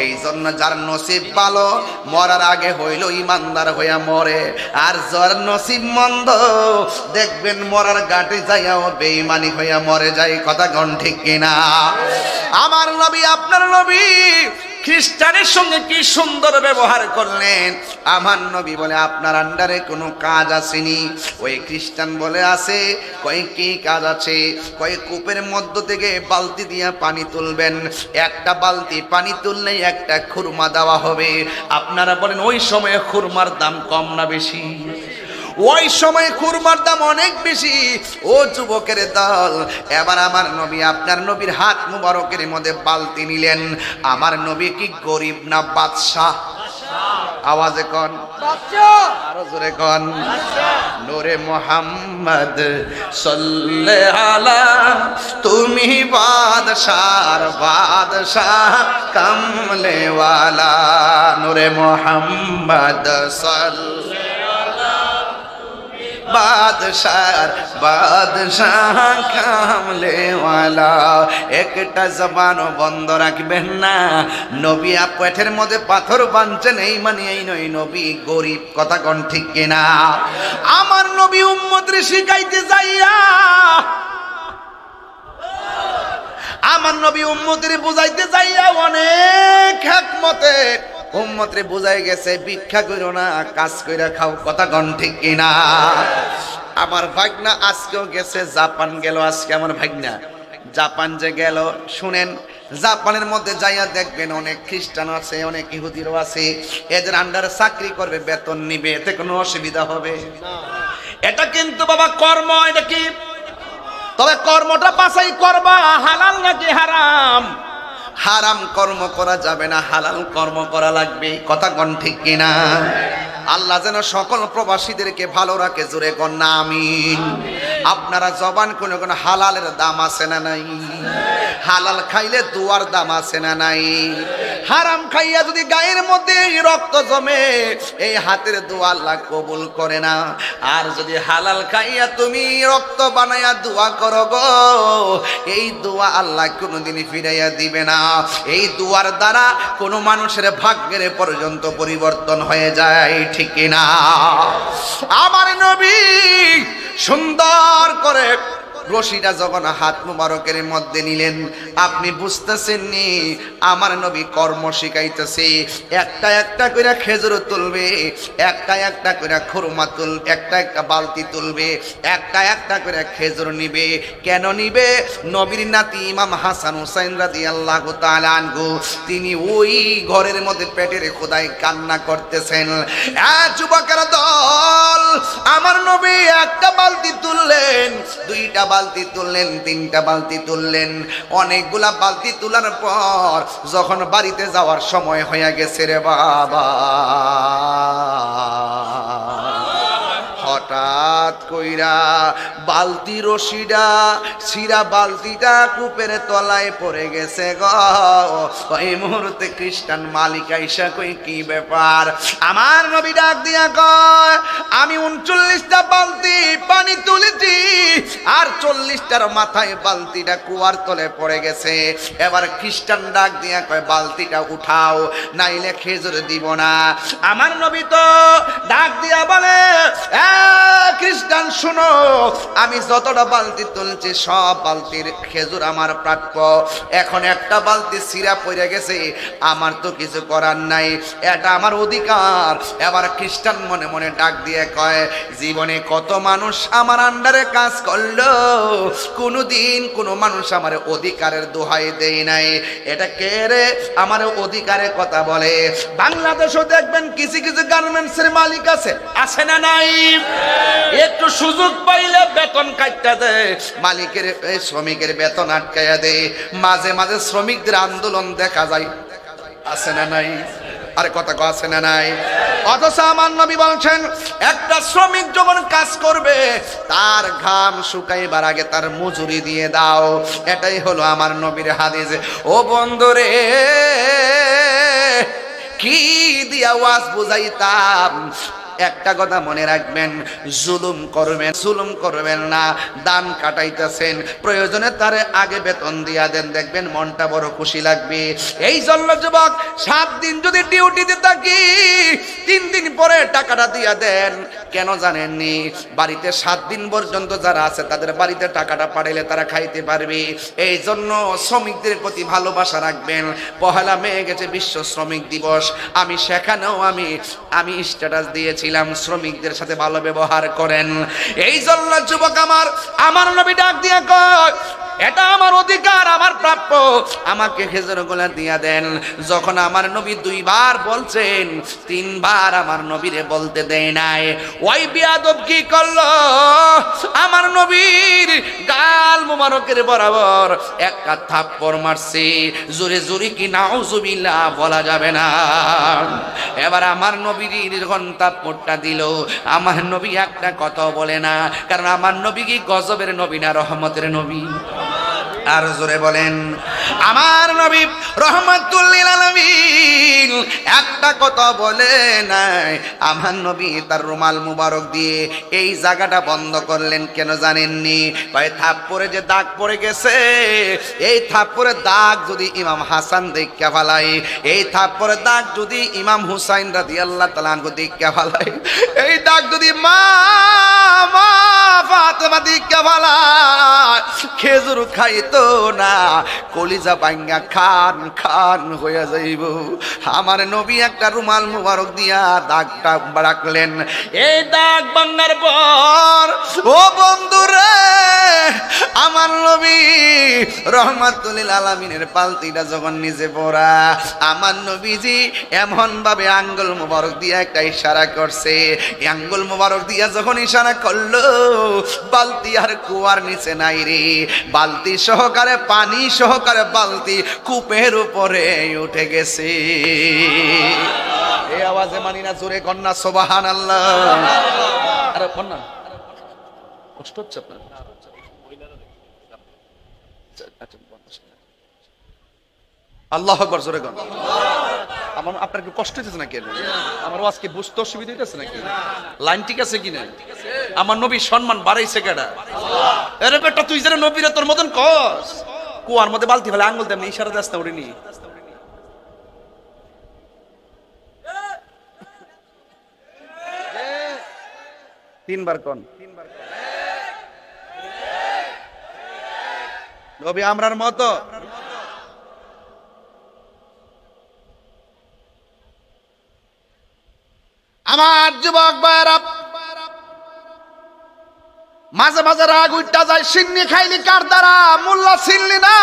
এই জন্য যার নসিব ভালো মরার আগে হইল ইমানদার হইয়া মরে, আর যার নসিব মন্দ দেখবেন মরার ঘাটে যাইয়াও বেঈমানি হইয়া মরে যায়। কথা কোন ঠিক কিনা? আমার নবী আপনার নবী খ্রিস্টানের সঙ্গে কি সুন্দর ব্যবহার করলেন। আমার নবী বলে আপনার আন্ডারে কোনো কাজ আসেনি? ওই খ্রিস্টান বলে আছে। কয় কি কাজ আছে? কয় কূপের মধ্য থেকে বালতি দিয়ে পানি তুলবেন, একটা বালতি পানি তুললে একটা খুরমা দেওয়া হবে। আপনারা বলেন ওই সময়ে খুরমার দাম কম না বেশি? ওই সময় খুরমার দাম অনেক বেশি। ও যুবকের দল, এবার আমার নবী আপনার নবীর হাত মুবারকের মধ্যে বালতি নিলেন। আমার নবী কি গরিব না বাদশাহ? আওয়াজে কন, আরো জোরে কন। নূরে মুহাম্মদ সাল্লাল্লাহু আলা, তুমি বাদশার বাদশাহ কামলে ওয়ালা। নূরে মুহাম্মদ সাল্লাল্লাহু বাদশার বাদশাহ কামলে ওয়ালা। একটা জবানও বন্ধ রাখবেন না। নবী পেটের মধ্যে পাথর বাঁধছেন, এই মানে এই নয় নবী গরিব। কথা কোন ঠিক কিনা? আমার নবী উম্মতরে শিখাইতে যাইয়া, আমার নবী উম্মতের বুঝাইতে যাইয়া অনেক হিকমতে উম্মতরে বুঝাই গেছে, ভিক্ষা করো না, কাজ কইরা খাও। কথা কোন ঠিক কিনা? আমার ভাগনা আজকেও গেছে, জাপান গেল আজকে। আমার ভাগনা জাপান যে গেল, শুনেন, জাপানের মধ্যে যাইয়া দেখবেন অনেক খ্রিস্টান আছে, অনেক ইহুদিরও আছে। এদের আন্ডারে চাকরি করবে, বেতন নিবে, এতে কোনো অসুবিধা হবে? এটা কিন্তু বাবা কর্ম। এটা কি? তবে কর্মটা বাছাই করবা, হালাল নাকি হারাম। হারাম কর্ম করা যাবে না, হালাল কর্ম করা লাগবে। কথা কোন ঠিক কিনা? আল্লাহ যেন সকল প্রবাসীদেরকে ভালো রাখে। জোরে কোন না আমিন। আপনারা জবান কোন কোন হালালের দাম আছে না নাই? হালাল খাইলে দুয়ার দাম আছে না নাই? হারাম খাইয়া যদি গায়ের মধ্যে রক্ত জমে, এই হাতের দোয়া আল্লাহ কবুল করে না। আর যদি হালাল খাইয়া তুমি রক্ত বানাইয়া দোয়া করো গো, এই দোয়া আল্লাহ কোনোদিনই ফিরাইয়া দিবে না। এই দোয়ার দ্বারা কোনো মানুষের ভাগ্যের পর্যন্ত পরিবর্তন হয়ে যায়। ঠিক কিনা? আমার নবী সুন্দর করে রশিটা যখন হাত মুবারকের মধ্যে নিলেন, আপনি বুঝতেছেন নি আমার নবী কর্ম শিখাইতেছে। একটা একটা করে খেজুর তুলবে, একটা একটা করে খুরমা তুলবে, একটা একটা বালতি তুলবে, একটা একটা করে খেজুর নিবে। কেন নিবে? নবীর নাতি ইমাম হাসান হুসাইন রাদিয়াল্লাহু তাআলা আনহু তিনি ওই ঘরের মধ্যে পেটের খোদায় কান্না করতেছেন। যুবকের দল, আমার নবী একটা বালতি তুললেন, দুইটা বালতি তুললেন, তিনটা বালতি তুললেন। অনেকগুলা বালতি তোলার পর যখন বাড়িতে যাওয়ার সময় হয়ে গেছে রে বাবা, হঠাৎ কইরা বালতি রশিটা ছিঁড়া বালতিটা কূপের তলায় পড়ে গেছে গো। এই মুহূর্তে খ্রিস্টান মালিক আইসা কই কি ব্যাপার? আমার নবী ডাক দিয়া কয়, আমি 39টা বালতি পানি তুলেছি, আর 40টার মাথায় বালতিটা কুয়ার তলে পড়ে গেছে। এবার খ্রিস্টান ডাক দিয়া কয়, বালতিটা উঠাও, নাইলে খেজুর দিব না। আমার নবী তো ডাক দিয়া বলে, খ্রিস্টান শুনো, আমি যতটা বালতি তুলছি সব বালতির খেজুর আমার প্রাপ্য। এখন একটা বালতি ছিঁড়া পড়ে গেছে, আমার তো কিছু করার নাই, এটা আমার অধিকার। এবার খ্রিস্টান মনে মনে ডাক দিয়ে কয়, জীবনে কত মানুষ আমার আন্ডারে কাজ করলো, কোনোদিন কোনো মানুষ আমার অধিকারের দোহাই দেয় নাই। এটা কে রে আমার অধিকারের কথা বলে? বাংলাদেশও দেখবেন কিছু কিছু গার্মেন্টসের মালিক আছে, আছে না নাই? একটু সুযোগ পাইলে বেতন কাটতে দেয়, মালিকের শ্রমিকের বেতন আটকাইয়া দেয়। মাঝে মাঝে শ্রমিকদের আন্দোলন দেখা যায়, আছে না নাই? আরে কথা আছে না নাই? অথচ আমার নবী বলছেন, একটা শ্রমিক যখন কাজ করবে তার ঘাম শুকাইবার আগে তার মজুরি দিয়ে দাও। এটাই হলো আমার নবীর হাদিস। ও বন্ধুরে, কি দিয়া ওয়াজ বুঝাইতাম, একটা কথা মনে রাখবেন, জুলুম করবেন না। দান কাটাইতেছেন, প্রয়োজনে তার আগে বেতন দিয়া দেন, দেখবেন মনটা বড় খুশি লাগবে। এই জন্য যুবক, 7 দিন যদি ডিউটিতে থাকি 3 দিন পরে টাকাটা দিয়া দেন। কেন জানেননি? বাড়িতে 7 দিন পর্যন্ত যারা আছে তাদের বাড়িতে টাকাটা পাঠাইলে তারা খাইতে পারবে। এই জন্য শ্রমিকদের প্রতি ভালোবাসা রাখবেন। 1 মে গেছে বিশ্ব শ্রমিক দিবস, আমি সেখানেও আমি স্ট্যাটাস দিয়েছিলাম শ্রমিকদের সাথে ভালো ব্যবহার করেন। এই জন্য যুবক আমার নবী ডাক দিয়া কয়, এটা আমার অধিকার, আমার প্রাপ্য, আমাকে খেজুর গোলা দিয়া দেন। যখন আমার নবী 2 বার বলছেন, 3 বার আমার নবীরে বলতে দেয় নাই। ওই বিয়াদব কি করলো? আমার নবীর গাল মুবারকের বরাবর একটা থাপ্পড় মারছে। জোরে জোরে কি নাউজুবিল্লাহ বলা যাবে না। এবার আমার নবীর যখন থাপ্পড়টা দিল, আমার নবী একটা কথা বলে না, কারণ আমার নবী কি গজবের নবী না রহমতের নবী? আর জোরে বলেন, আমার নবী রহমাতুল লিল আলামিন একটা কথা বলে নাই। আমার নবী তার রুমাল মুবারক দিয়ে এই জায়গাটা বন্ধ করলেন। কেন জানেননি? ভাই থাপ্পড়ে যে দাগ পড়ে গেছে, এই থাপ্পড়ের দাগ যদি ইমাম হাসান দেখা ফেলায়, এই থাপ্পড়ের দাগ যদি ইমাম হুসাইন রাদিয়াল্লাহু তাআলা আনহু দেখা ফেলায়, এই দাগ যদি মা ফাতেমা দেখা ফেলায়, খেজুর খাইতো না, কলিজা ভাঙ্গা খান খান হয়ে যাইব। আমার নবী একটা রুমাল মুবারক দিয়া দাগটা রাখলেন। এই দাগ ভাঙ্গার পর ও বন্ধুরে, আমার নবী রহমাতুল লিল আলামিনের পালতিটা যখন নিজে পড়া, আমার নবীজি এমন ভাবে আঙ্গুল মুবারক দিয়া একটা ইশারা করছে। আঙ্গুল মুবারক দিয়া যখন ইশারা করলো, বালতি আর কুয়ার নিচে নাই রে, বালতি সহকারে পানি সহকারে বালতি কূপের উপরে উঠে গেছে। এই আওয়াজে মানি না, জোরে কন্যা সুবহানাল্লাহ। আরে কন্যা কষ্ট হচ্ছে আপনার? আল্লাহু আকবার, জোরে কন। আপনার কি কষ্ট হইতেছে নাকি? আমার ওয়াজ কি বুঝতে অসুবিধা হইতেছে নাকি? লাইন ঠিক আছে কিনা? আমার নবীর সম্মান বাড়াইছে কেডা? আরে বেটা, তুই যারা নবীরে তোর মতন কস, কুয়ার মধ্যে বালতি ফেলে আঙ্গুল দেমনি ইশারা দাস না উড়িনি। 3 বার কোন নবী আমরার মতো। আমার যুবক ভাইরা, মাঝে মাঝে রাগ উঠটা যায়, সিন্নি খাইলি কার দ্বারা, মোল্লা ছিনলি না।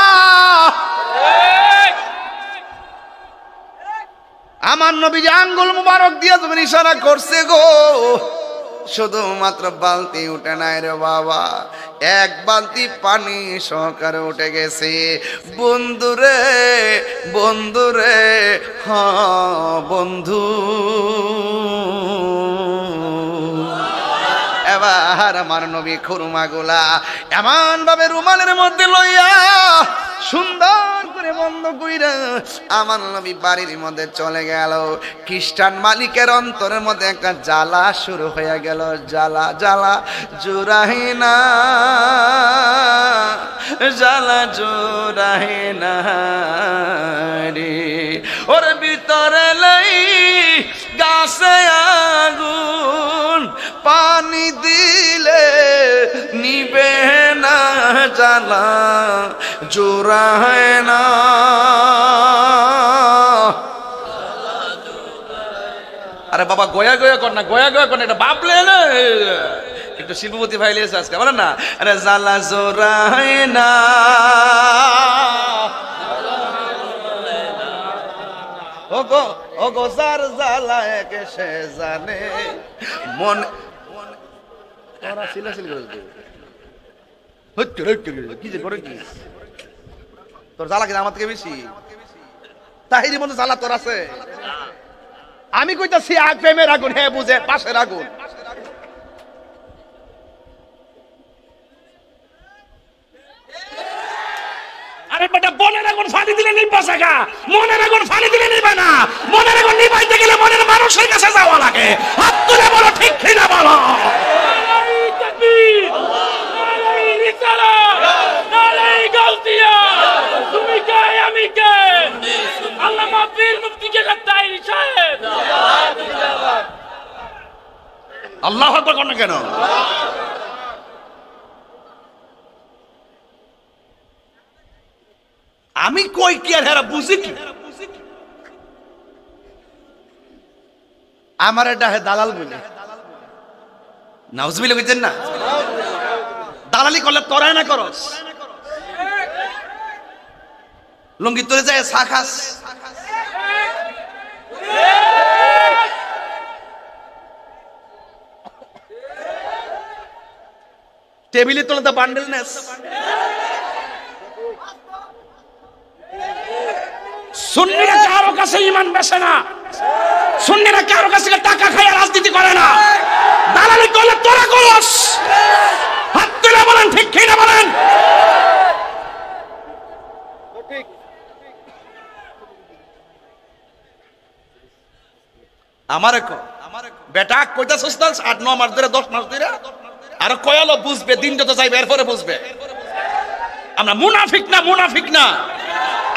আমার নবী যে আঙ্গুল মুবারক দিয়ে যখন ইশারা করছে গো, শুধুমাত্র বালতি উঠে নাই রে বাবা, 1 বালতি পানি সহকারে উঠে গেছে। বন্ধুরে বন্ধুরে, হ্যাঁ বন্ধু, এবার আমার নবী খুরমাগুলা এমন ভাবে রুমালের মধ্যে লইয়া সুন্দর করে বন্ধ কইরা আমার নবী বাড়ির মধ্যে চলে গেল। খ্রিস্টান মালিকের অন্তরের মধ্যে একটা জ্বালা শুরু হয়ে গেল। জ্বালা জ্বালা জোড়াহে না, জ্বালা জোড়াহে না রে, ওর ভিতরে লাই গাছে আগুন, পানি দিলে নিবে না, জ্বালা জোড়ায় না। আরে বাবা, গয়া গয়া কর না, গয়া গয়া কর না, এটা বাপলে না। একটু শিল্পপতি ভাই লিয়েছে আজকে, বলেন না, আরে জ্বালা জোড়ায় না। ও গো যার জ্বালা একে সে জানে, মন তোরা সিলাসিল করে কি যে করে কি, তোর জ্বালা কিনা আমার থেকে বেশি? তাহিরি মতো জ্বালা তোর আছে? আমি কইতাছি আগ প্রেমের আগুন, হ্যাঁ বুঝে পাশের আগুন। আরে বেটা বনের আগুন ফানি দিলে নিবা জায়গা, মনের আগুন ফানি দিলে নিবে না। মনের আগুন নিবাইতে গেলে মনের মানুষের কাছে যাওয়া লাগে। হাত তুলে বলো ঠিক কি না বলো। নারায়ে তাকবীর, নারায়ে রিসালাত, নারায়ে গাউসিয়া। তুমি কে আমি কে? আল্লামা পীর মুফতি কেশব তাহেরী সাহেব। আল্লাহু আকবার কোন কেন? আমি কই কি আর হেরা বুঝি কি? আমার এটা দালাল বলে নাউজুবিল্লাহ কইতেন না? দালালি করলে তোরাই না করস? লুঙ্গি তোরে যায় চা খাস, টেবিলে তোলে তো বান্ডেল নেস। সুন্নিরা কারো কাছে ঈমান বেচে না, সুন্নিরা কারো কাছে টাকা খায় রাজনীতি করে না। দালালি করলে তোরা করস। হাত তুলে বলেন ঠিক কি না বলেন? আমারে কো বেটা কইতাছস না 8-9 মাস ধরে 10 মাস ধরে আর কয়ালো বুঝবে, দিন যত যাইবে এরপরে বুঝবে। আমরা মুনাফিক না, মুনাফিক না।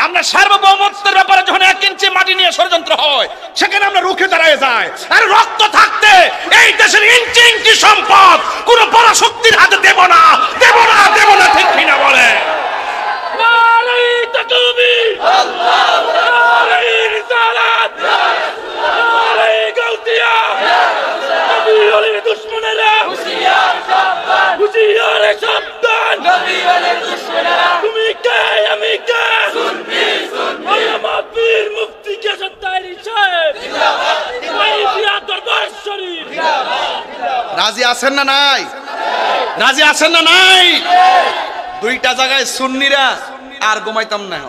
আমরা সার্বভৌমত্বের ব্যাপারে যখন 1 ইঞ্চি মাটি নিয়ে ষড়যন্ত্র হয় সেখানে আমরা রুখে দাঁড়ায় যাই। আর রক্ত থাকতে এই দেশের ইঞ্চি ইঞ্চি সম্পদ কোন বড় শক্তির হাতে দেব না, দেব না, দেব না। ঠিক কিনা বলে? নারায়ে তাকবীর, আল্লাহু আকবার, নারায়ে রিসালাত, নারায়ে গাউসিয়া। নবী ওলির দুশমনেরা হুশিয়ার সাবধান, হুশিয়ার সাবধান। নবী ওলির দুশমনেরা তুমি কে আমি কে? সুন্নি সুন্নি। আল্লামা পীর মুফতি কেশব তাহেরী সাহেব জিন্দাবাদ, জিন্দাবাদ। দরবার শরীফ জিন্দাবাদ, জিন্দাবাদ। রাজি আছেন না নাই? রাজি আছেন না নাই? দুইটা জায়গায় সুন্নিরা আর ঘুমাইতাম না।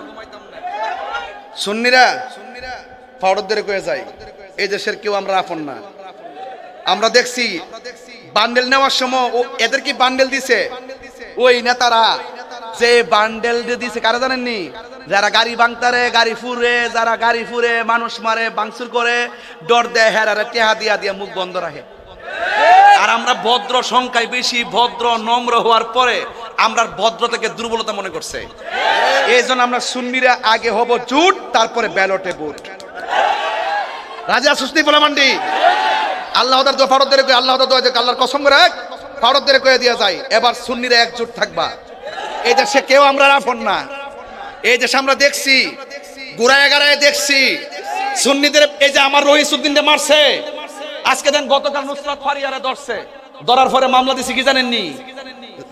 সুন্নিরা ফাওড়দের কয়ে যায় এই দেশের কেউ আমরা আপন না। আমরা দেখছি বান্ডেল নেওয়ার সময় এদের কি বান্ডেল দিছে ওই নেতারা, যে বান্ডেল দিছে কারা জানেননি? যারা গাড়ি ভাঙতারে, গাড়ি ফুরে, যারা গাড়ি ফুরে মানুষ মারে, ভাঙচুর করে, ডর দেয়, হেরারে টেহা দিয়া দিয়া মুখ বন্ধ রাখে। আর আমরা ভদ্র, সংখ্যায় বেশি ভদ্র নম্র হওয়ার পরে আমরা ভদ্রতাকে দুর্বলতা মনে করছে। এই জন্য আমরা সুন্নিরা আগে হব জুট, তারপরে ব্যালটে ভোট। রাজা সুস্তি বলা মান্ডি আল্লাহ দোয়া ফারুকদের কয়ে, আল্লাহ দোয়া আল্লাহর কসম করে ফারুকদের কয়ে দিয়া যায় এবার সুন্নিরা একজোট থাকবা। এই দেশে কেউ আমরা রাফন না। এই দেশে আমরা দেখছি গুড়ায় গাড়ায় দেখছি সুন্নিদের। এই যে আমার রহিসউদ্দিনকে মারছে, আজকে দেন গতকাল নুসরাত ফারিয়ারে ধরছে, ধরার পরে মামলা দিছে কি জানেননি?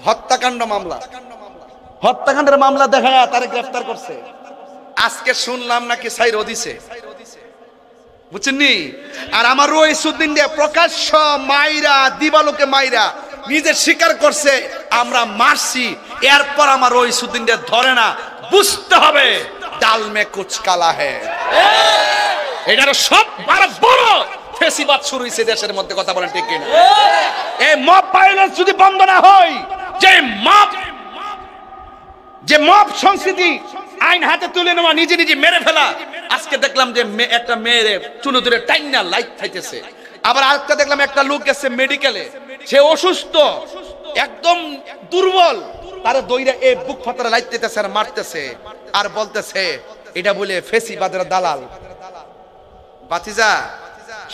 হত্যাকাণ্ড মামলা। হত্যাকাণ্ডের মামলা দেখায়া তারে গ্রেফতার করছে। আজকে শুনলাম নাকি সাইরও দিছে, বুঝছেননি? আর আমার রহিসউদ্দিন দিয়ে প্রকাশ্য মাইরা, দিবালোকে মাইরা নিজে স্বীকার করছে আমরা মারছি। এরপর আমার রহিসউদ্দিন দিয়ে ধরে না, বুঝতে হবে ডাল মে কুছ কালা হ্যায়। এটার সব বড় ফেসিবাদ শুরু হয়েছে দেশের মধ্যে। কথা বলেন ঠিক কিনা? এই মব ভায়োলেন্স যদি বন্ধ না হয়, যে মব সংস্কৃতি, আইন হাতে তুলে নেওয়া, নিজে নিজে মেরে ফেলা। আজকে দেখলাম যে একটা মেয়ের চুনো ধরে টাইনা লাইট খাইতেছে। আবার আজকে দেখলাম একটা লোক গেছে মেডিকেলে, সে অসুস্থ, একদম দুর্বল, তার দইরা এই বুক ফাটারে লাইট দিতেছে আর মারতেছে আর বলতেছে এটা বলে ফেসিবাদের দালাল। বাতিজা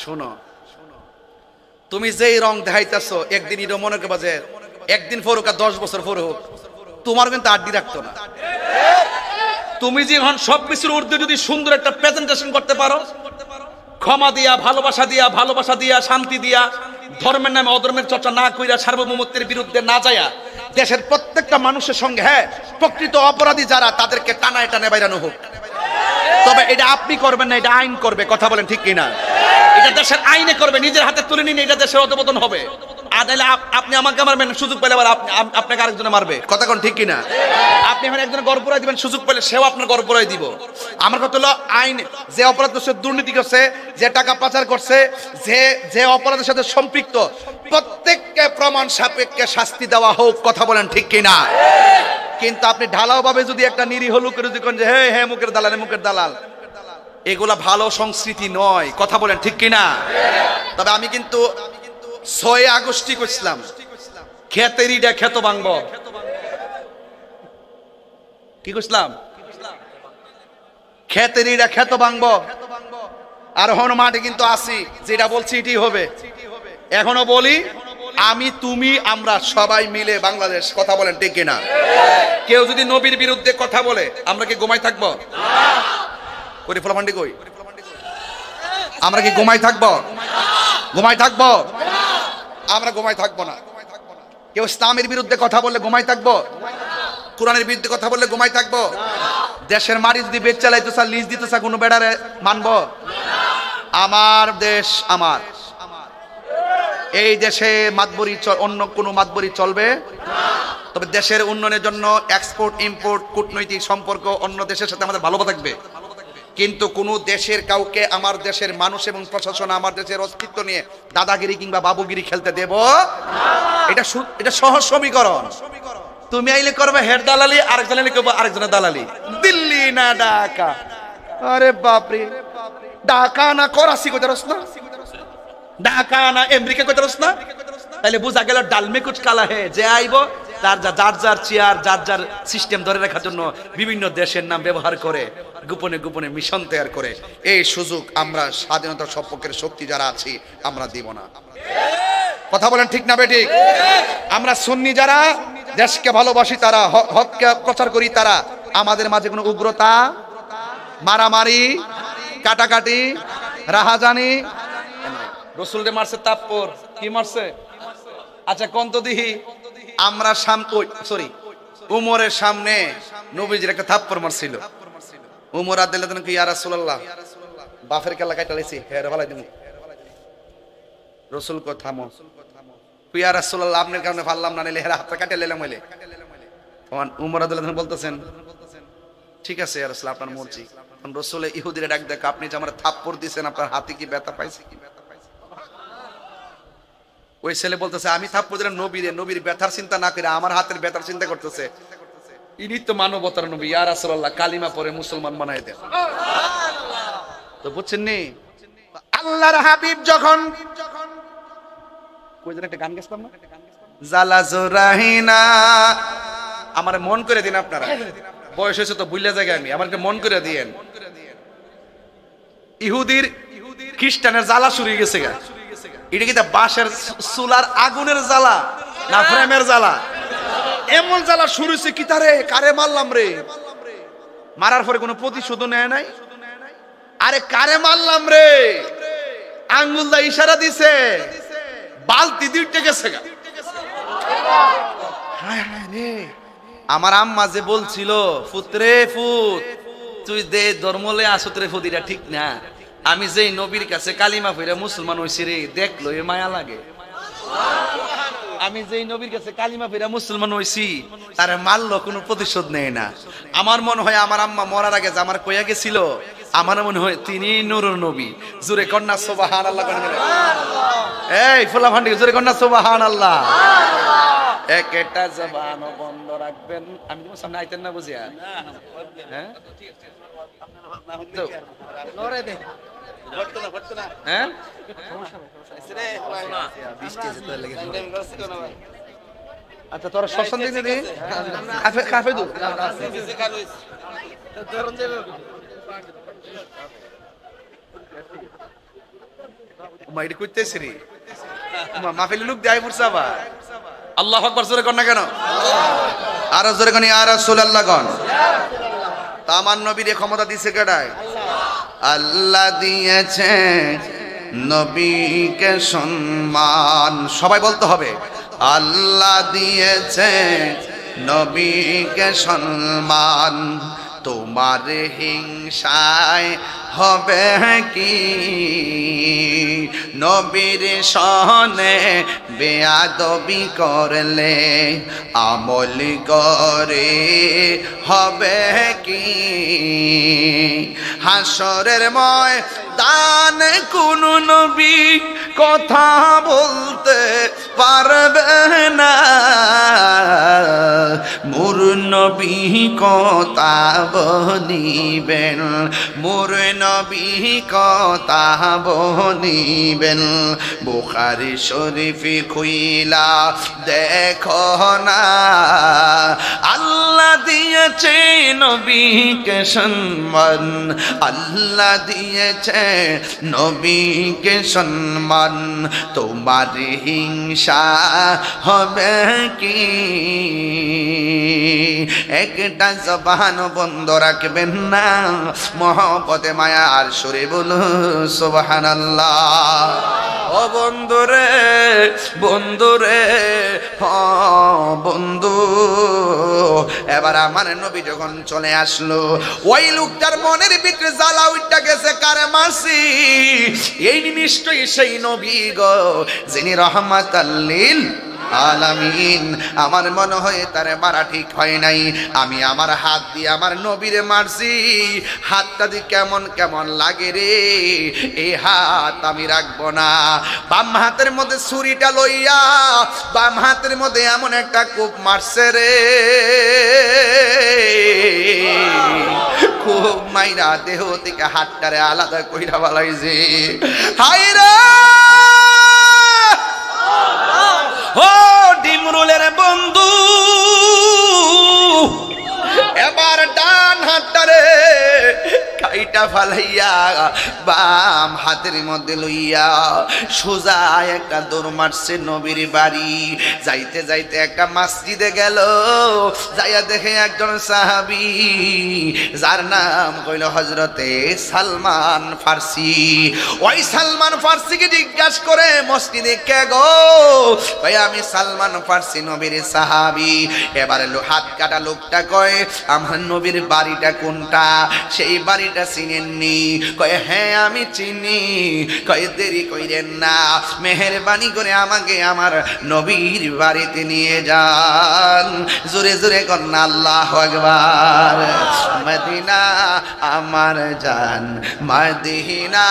শোনো, তুমি যেই রং দেখাইতেছো একদিন এটা মনে করবা যে একদিন ফরুক আর 10 বছর ফরুক, তোমার কিন্তু আড্ডি রাখতো না। তুমি যখন সবকিছুর ঊর্ধ্বে যদি সুন্দর একটা প্রেজেন্টেশন করতে পারো, ক্ষমা দিয়া, ভালোবাসা দিয়া, শান্তি দিয়া, ধর্মের নামে অধর্মের চর্চা না কইরা, সার্বভৌমত্বের বিরুদ্ধে না যায়া দেশের প্রত্যেকটা মানুষের সঙ্গে, হ্যাঁ প্রকৃত অপরাধী যারা তাদেরকে টানায় টানায় বাইরানো হোক। তবে এটা আপনি করবেন না, এটা আইন করবে। কথা বলেন ঠিক কিনা? এটা দেশের আইনে করবে, নিজের হাতে তুলে নিন, এটা দেশের অধপতন হবে। আর নাহলে আপনি আমাকে মারবেন, সুযোগ পেলে আবার আপনাকে আরেকজনে মারবে। কথা কোন ঠিক কিনা? আপনি এখন একজনের গড় পুরাই দিবেন, সুযোগ পেলে সেও আপনার গড় পুরাই দিব। আমার কথা হলো আইন, যে অপরাধ করছে, দুর্নীতি করছে, যে টাকা পাচার করছে, যে অপরাধের সাথে সম্পৃক্ত, প্রত্যেককে প্রমাণ সাপেক্ষে শাস্তি দেওয়া হোক। কথা বলেন ঠিক কিনা? কিন্তু আপনি ঢালাও ভাবে যদি একটা নিরীহ লোকের যদি কোন যে হে হে মুখের দালাল মুখের দালাল, এগুলা ভালো সংস্কৃতি নয়। কথা বলেন ঠিক কিনা? তবে আমি কিন্তু 6 আগস্টই কইছিলাম খেতেরিটা খেত ভাঙব। কি কইছিলাম? খেতেরিটা খেত ভাঙব। আর হন মাঠে কিন্তু আসি, যেটা বলছি এটাই হবে। এখনো বলি, আমি তুমি আমরা সবাই মিলে বাংলাদেশ। কথা বলেন ঠিক কিনা? কেউ যদি নবীর বিরুদ্ধে কথা বলে আমরা কি ঘুমাই থাকবো? করি ফলাফান্ডি কই? আমরা কি ঘুমাই থাকবো? ঘুমাই থাকবো? আমরা ঘুমাই থাকবো না। কেউ ইসলামের বিরুদ্ধে কথা বললে ঘুমাই থাকবো? কোরআনের বিরুদ্ধে কথা বললে ঘুমাই থাকবো? দেশের মাটি যদি বেচ চালাইতো স্যার, লিজ দিত স্যার, কোনো বেড়ারে মানবো? আমার দেশ আমার, এই দেশে মাতবরি অন্য কোনো মাতবরি চলবে। তবে দেশের উন্নয়নের জন্য এক্সপোর্ট ইম্পোর্ট কূটনৈতিক সম্পর্ক অন্য দেশের সাথে আমাদের ভালো থাকবে, কিন্তু কোন দেশের কাউকে আমার দেশের মানুষ এবং প্রশাসন আমার দেশের অস্তিত্ব নিয়ে দাদাগিরি কিংবা বাবুগিরি খেলতে দেব এটা সহজ সমীকরণ। তুমি আইলে করবে হেড দালালি, আরেকজন আইলে করবে আরেকজনের দালালি। দিল্লি না ঢাকা? আরে বাপরে, ঢাকা না করাচি কইতে রস না? ঢাকা না আমেরিকা কইতে রস না? তাহলে বুঝা গেল ডালমে কুচ কালা হে। যে আইবো যার যার চেয়ার যার যার সিস্টেম ধরে রাখার জন্য বিভিন্ন দেশের নাম ব্যবহার করে গোপনে গোপনে মিশন তৈরি করে। এই সুযোগ আমরা স্বাধীনতার সপক্ষের শক্তি যারা আছি আমরা দিব না। কথা বলেন ঠিক না বেঠিক? আমরা সুন্নি যারা দেশকে ভালোবাসি, তারা হককে প্রচার করি, তারা আমাদের মাঝে কোনো উগ্রতা, মারামারি, কাটাকাটি, রাহাজানি। রসুলরে মারছে তাপ্পর, কি মারছে? আচ্ছা কন্ত দিহি আমরা উমরের সামনে নবীজির একটা থাপ্পড় মারছিল। উমর আদিল্লাহ কি ইয়া রাসূলুল্লাহ বাফের কেলা কাটাইছি হেরে ভালাই দিমু। রাসূল কো থামো, ইয়া রাসূলুল্লাহ আপনার কারণে ফাললাম না, নিলে হেরা হাত কাটে লইলাম হইলে। তখন উমর আদিল্লাহ বলতেছেন ঠিক আছে ইয়া রাসূল আপনার মর্জি। তখন রাসূল ইহুদিরা ডাক দেখ, আপনি যে আমার থাপ্পড় দিবেন আপনার হাতে কি ব্যথা পাইছে কি? ওই ছেলে বলতেছে আমি থাপ্পড় দিলাম নবীর ব্যথার চিন্তা না করে আমার হাতের ব্যথার চিন্তা করতেছে। ইনি তো মানবতার নবী, ইয়া রাসূলুল্লাহ কালিমা পরে মুসলমান বানাই দেন। তো বুঝছেন নি আল্লাহর হাবিব যখন কই যেন একটা গান গেছলাম না, জালা জোরাহিনা, আমার মন করে দিন আপনারা, বয়স হয়েছে তো ভুলে জায়গা আমি, আমাকে মন করে দিয়েন। ইহুদির খ্রিস্টানের জ্বালা শুরু হয়ে গেছে গা। এটা কি বাঁশের চুলার আগুনের জ্বালা না প্রেমের জ্বালা? এমন জ্বালা শুরু হয়েছে কি তারে কারে মারলাম রে, মারার পরে কোনো প্রতিশোধ নেয় নাই। আরে কারে মারলাম রে, আঙ্গুল দা ইশারা দিছে, বালতি দুইটা গেছে গা। হায় হায় রে, আমার আম্মা যে বলছিল ফুতরে ফুত তুই দে ধর্মলে আসতরে ফুদিরা ঠিক না, আমি যেই নবীর কাছে কালিমা পড়ে মুসলমান হইছি রে, দেখলো এ মায়া লাগে। আমি যেই নবীর কাছে কালিমা পড়ে মুসলমান হইছি তারে মারলো, কোনো প্রতিশোধ নেয় না। আমার মনে হয় আমার আম্মা মরার আগে আমার কইয়া গেছিল, আমার মনে হয় তিনি নূরের নবী। জোরে কন্যা সুবহানাল্লাহ। এই ফুলা ভান্ডি জোরে কন্যা সুবহানাল্লাহ। একটা জবান বন্ধ রাখবেন। আমি তোমার সামনে আইতেন না বুঝিয়া? হ্যাঁ আচ্ছা তোরা শ্মশান দিকে দে কাফে দু মাইড কইতেছি রে মাহফিলে লোক দেয় মুরসাবা। আল্লাহু আকবার জোরে কর না কেন? আর জোরে কর ইয়া রাসূলুল্লাহ গণ। তা আমার নবীর ক্ষমতা দিয়েছে কেডায়? আল্লাহ দিয়েছে নবীকে সম্মান। সবাই বলতে হবে আল্লাহ দিয়েছে নবীকে সম্মান। তোমার হিংসায় হবে কি, নবীর সনে বেয়াদবি করলে আমল করে হবে কি। হাসরের ময়দান কোন নবী কথা বলতে পারবে না, মোর নবী কথা বলিবেন, মোর নবী কথা বলিবেন। বুখারী শরীফ খুইলা দেখো না, আল্লাহ দিয়েছে নবীকে সম্মান, আল্লাহ দিয়েছে নবীকে সম্মান, তোমার হিংসা হবে কি? একটা জবান বন্ধ রাখবেন না, মহব্বতে মায়ার সুরে বলো সুবহানাল্লাহ। ও বন্ধুরে, বন্ধুরে, বন্ধু, এবার আমার নবী যখন চলে আসলো, ওই লোকটার মনের ভিতরে জ্বালা উঠা গেছে, কারে মাসি? এই নিশ্চয়ই সেই নবী গো যিনি রহমাতাল লিল আলামিন। আমার মনে হয় তারে মারা ঠিক হয় নাই, আমি আমার হাত দিয়ে আমার নবীরে মারছি, হাতটা দিয়ে কেমন কেমন লাগে রে, এই হাত আমি রাখবো না। বাম হাতের মধ্যে ছুরিটা লইয়া বাম হাতের মধ্যে এমন একটা কূপ মারছে রে, খুব মাইরা দেহ থেকে হাতটারে আলাদা কইরা বালাইছে। হাই রে ও ডিমরুলের বন্ধু, এবার ডান হাতটারে কাইটা ফালাইয়া বাম হাতের মধ্যে লইয়া সোজা একটা দৌড় মারছে নবীর বাড়ি। যাইতে যাইতে একটা মসজিদে গেল, যাইয়া দেখে একজন সাহাবী যার নাম কইল হযরতে সালমান ফার্সি। ওই সালমান ফার্সিকে জিজ্ঞাসা করে মসজিদে কে গো? কয় আমি সালমান ফার্সি, নবীর সাহাবী। এবারে হাত কাটা লোকটা কয় আমার নবীর বাড়িটা কোনটা? সেই বাড়িটা চিনেননি? কয় হ্যাঁ আমি চিনি। কয় দেরি কইরেন না, মেহেরবানি করে আমাকে আমার নবীর বাড়িতে নিয়ে যান। জোরে জোরে কন্যা আল্লাহু আকবার। মদিনা আমার জান, মদিনা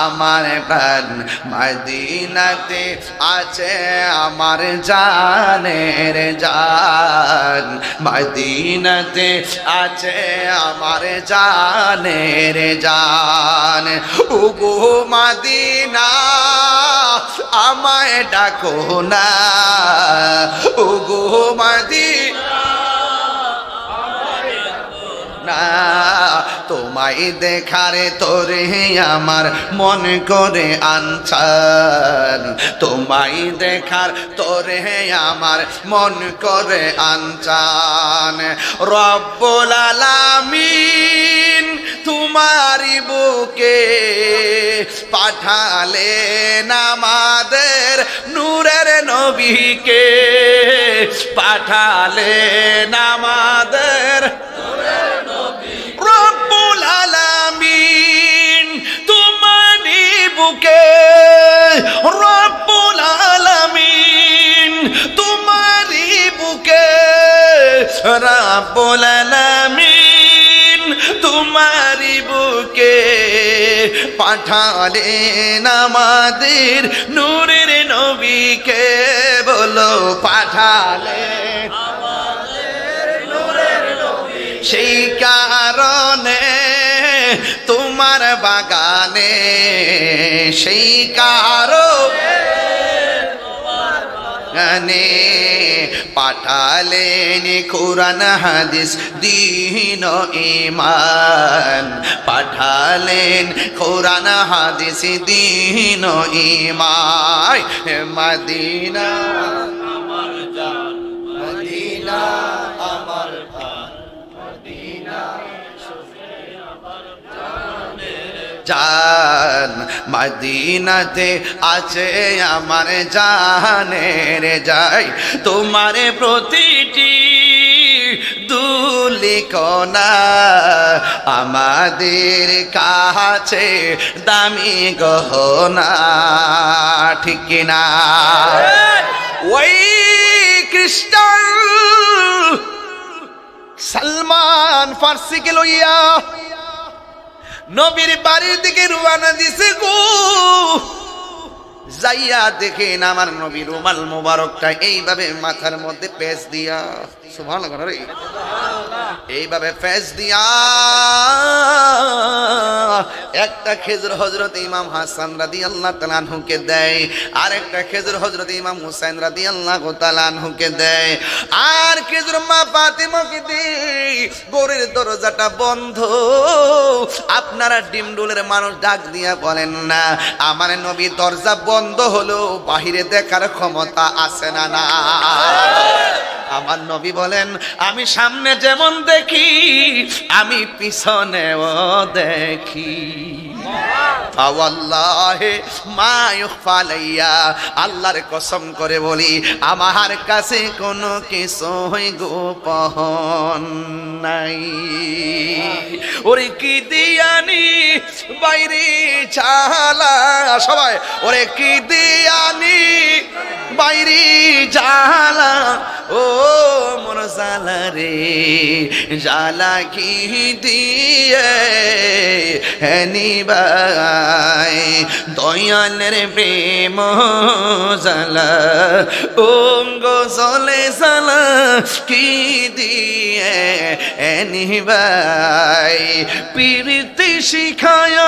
আমার প্রাণ, মদিনাতে আছে আমার জানের জান, মদিনাতে আছে আমার জানের জান। ওগো মদিনা আমায় ডাকো না, ওগো মদিনা না, তোমায় দেখারে তোরে আমার মন করে আনছান, তোমায় দেখার তোরে আমার মন করে আনছান। রব্বুল আলামিন তোমারি বুকে পাঠালেন আমাদের নূরের নবীকে, পাঠালেন আমাদের রব্বুল আলামিন তোমারি বুকে, রব্বুল আলামিন তোমারি বুকে, রব্বুল আলামিন তোমারি বুকে পাঠালেন আমাদের নূরের নবীকে। বলো পাঠালেন সেই কারণে তোমার বাগানে, সেই কারণে পাঠালেন কোরআন হাদিস দ্বীন ঈমান, পাঠালেন কোরআন হাদিস দ্বীন ঈমান। মদিনা আমার জান, মদিনা আমার জান, মদিনাতে আছে আমার জানের যাই। তোমার প্রতিটি দুলিকণা আমাদের কাছে দামি গহনা, ঠিক কিনা? ওই খ্রিস্টান সালমান ফার্সিকে লইয়া নবীর বাড়ির দিকে রওনা দিছে গো। যাইয়া দেখেন আমার নবী রুমাল মোবারকটা এইভাবে মাথার মধ্যে পেঁচ দিয়া, সুবহানাল্লাহ রে, এইভাবে পেঁচ দিয়া একটা খেজুর হযরত ইমাম হাসান রাদিয়াল্লাহু তাআলা আনহুকে দেয়, আর একটা খেজুর হযরত ইমাম হুসাইন রাদিয়াল্লাহু তাআলা আনহুকে দেয়, আর খেজুর মা ফাতিমাকে দেয়। ঘরের দরজাটা বন্ধ। আপনারা ডিমডুলের মানুষ ডাক দিয়া বলেন না, আমার নবী দরজা বন্ধ হলো বাহিরে দেখার ক্ষমতা আছে না? না। আমার নবী বলেন, আমি সামনে যেমন দেখি আমি পিছনেও দেখি। ফাওয়াল্লাহি মা ইউখফা আলাইয়া, আল্লাহর কসম করে বলি আমার কাছে কোনো কিছুই গোপন নাই। ওরে কি দিয়ানি বাইরে চালা, সবাই ওরে কি দিয়ানি বাইরে জালা, ও মোর জালা রে জালা কি দিয়ে নিবাই, দয়ালের প্রেম জালা অঙ্গ জলে জালা কি দিয়ে নিবাই, প্রীতি শিখায়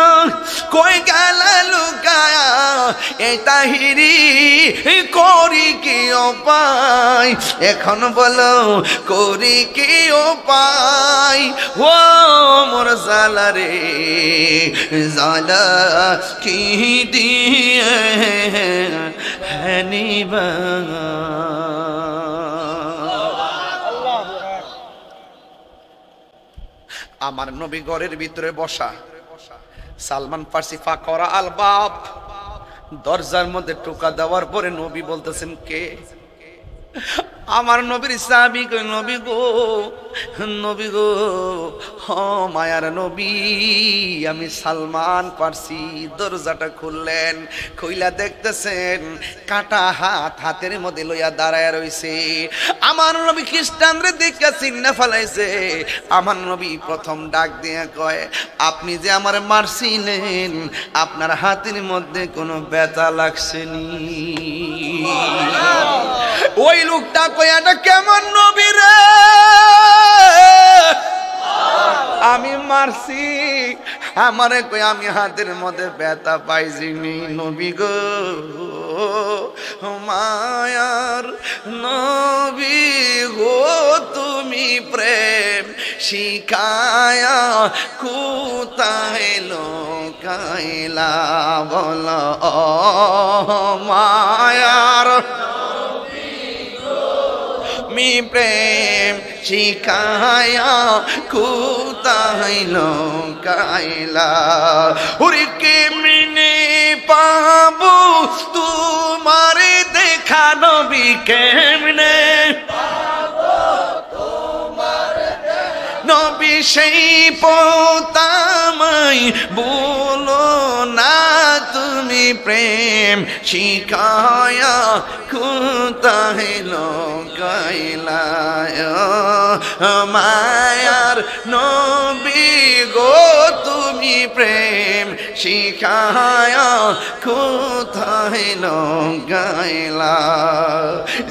কই গেলা লুকায়া এ তাহিরি করি কি উপায়, এখন বলো করি কি উপায়, ও মোর জালা রে জালা কি দিয়ে নিবা। আমার নবী ঘরের ভিতরে বসা, সালমান ফার্সি ফাকরা আল বাব, দরজার মধ্যে টোকা দেওয়ার পরে নবী বলতেছেন কে? আমার নবীর সাহাবী কই, নবী গো, নবী গো, হ মায়ার নবী, আমি সালমান ফার্সি। দরজাটা খুললেন, খুইলা দেখতেছেন কাটা হাত হাতের মধ্যে লইয়া দাঁড়ায় রইছে। আমার নবী খ্রিস্টানরে দেখে চিন্না ফেলাইছে। আমার নবী প্রথম ডাক দিয়ে কয়, আপনি যে আমার মারছিলেন আপনার হাতের মধ্যে কোনো ব্যথা লাগছেনি? ওই লোকটা কয়, এটা কেমন নবী রে, আমি মারছি, আমারে কই আমি হাতের মধ্যে ব্যথা পাইছিনি। নবী গো, মায়ার নবী গো, তুমি প্রেম শিখায়া কোথায় লোকাইলা, বলো মায়ার মি প্রেম শিখায়া কোথায় লোকাইলা, ওরে কেমনে পাবো তোমার দেখা নবী, কেমনে নবী সেই পোতামাই বলো না, তুমি প্রেম শিখায়া কোথায় লোকাইলা, মায়ার নবী গো, তুমি প্রেম শিখায়া কোথায় লোকাইলা।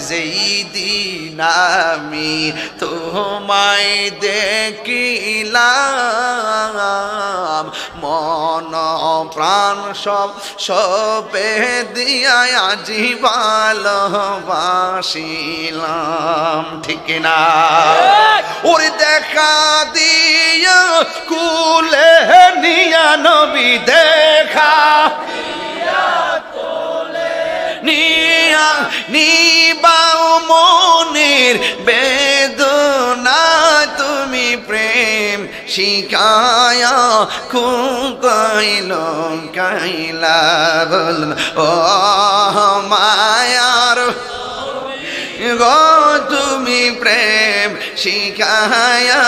যেই দিন আমি তোমায় দেখিলাম, মন প্রাণ সব সবে দিয়া আজি ভালোবাসিলাম, ঠিক না? ওরে দেখা দিয়া কুলে নিয়া নবী, দেখা নিয়া নিবাও মনের বেদনা, তুমি প্রেম শিখায়া কোথায় লোকাইলা, বলুন ও মায়ার গো তুমি প্রেম শিখায়া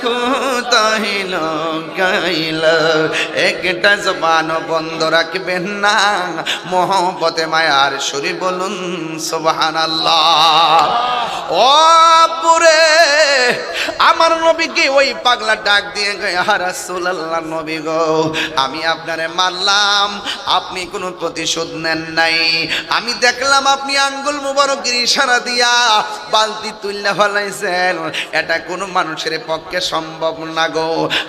কোথায় লুকাইলা একটা জবান বন্ধ রাখবেন না মোহব্বতে মায়ার সুরে বলুন সুবহানাল্লাহ ও পুরে আমার নবীকে ওই পাগলা ডাক দিয়ে গো ইয়া রাসূলুল্লাহ নবী গো আমি আপনারে মারলাম আপনি কোনো প্রতিশোধ নেন নাই আমি দেখলাম আপনি আঙ্গুল মুবারকের ইশারা দিয়া বালতি তুইলা ফলাইছেন এটা কোনো মানুষের পক্ষে সম্ভব না গো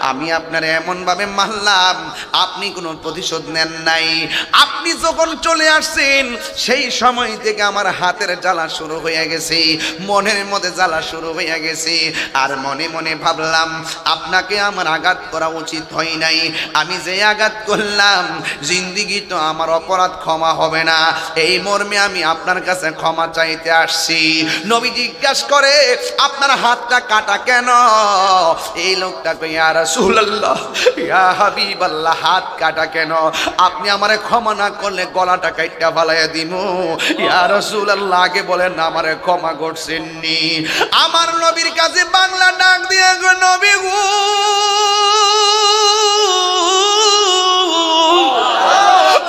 আমি আপনারে এমন ভাবে মারলাম আপনি কোনো প্রতিশোধ নেন নাই আপনি যখন চলে আসছেন সেই সময় থেকে আমার হাতের জ্বালা শুরু হয়ে গেছে মনের মধ্যে জ্বালা শুরু হয়ে গেছে আর মনে মনে ভাবলাম আপনাকে আমার আঘাত করা উচিত হয় নাই আমি যে আঘাত করলাম জিন্দেগি তো আমার অপরাধ ক্ষমা হবে না এই মর্মে আমি আপনার কাছে ক্ষমা চাইতে আসছি নবী জিজ্ঞাসা করে আপনার হাতটা কাটা কেন এই লোকটা কই ইয়া রাসূলুল্লাহ ইয়া হাবিবাল্লাহ হাত কাটা কেন আপনি আমারে ক্ষমা না করলে গলাটা কাইটা ফালাইয়া দিমু ইয়া রাসূলুল্লাহ আগে বলেন আমারে ক্ষমা করছেননি আমার নবীর কাছে বাংলা ডাক দিয়ে গো নবী গো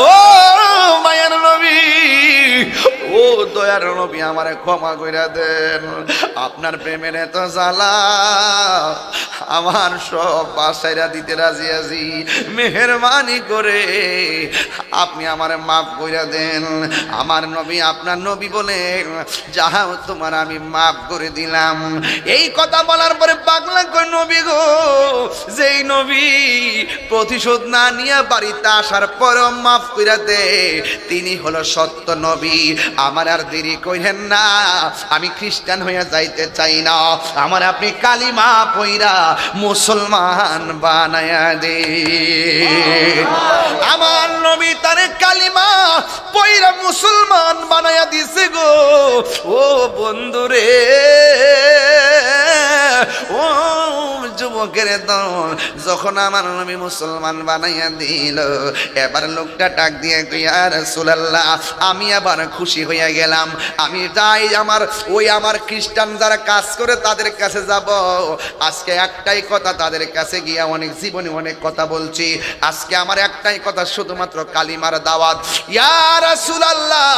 ও মায়ের নবী ও দয়ার নবী আমারে ক্ষমা কইরা দেন আপনার প্রেমের এত জ্বালা আমার সব বাসাইরা দিতে রাজি আছি মেহেরবানি করে আপনি আমারে মাফ কইরা দেন আমার নবী আপনার নবী বলে যাও তোমার আমি মাফ করে দিলাম এই কথা বলার পরে পাগলা কই নবী গো যেই নবী প্রতিশোধ না নিয়ে বাড়িতে আসার পরও মাফ কইরা দে তিনি হলো সত্য নবী আমার আর দেরি কইরেন না আমি খ্রিস্টান হইয়া যাইতে চাই না আমার আপনি কালিমা পইরা মুসলমান বানায়া দে আমার নবী তারে কালিমা পইরা মুসলমান বানায়া দিছে গো ও বন্ধুরে ও যুবকের দল যখন আমার নবী মুসলমান বানাইয়া দিল এবার লোকটা ডাক দিয়ে ইয়া রাসূলুল্লাহ আমি আবার খুশি হইয়া গেলাম আমি যাই আমার খ্রিস্টান যারা কাজ করে তাদের কাছে যাব আজকে একটাই কথা তাদের কাছে গিয়া অনেক জীবনে অনেক কথা বলছি আজকে আমার একটাই কথা শুধুমাত্র কালিমার দাওয়াত ইয়া রাসূলুল্লাহ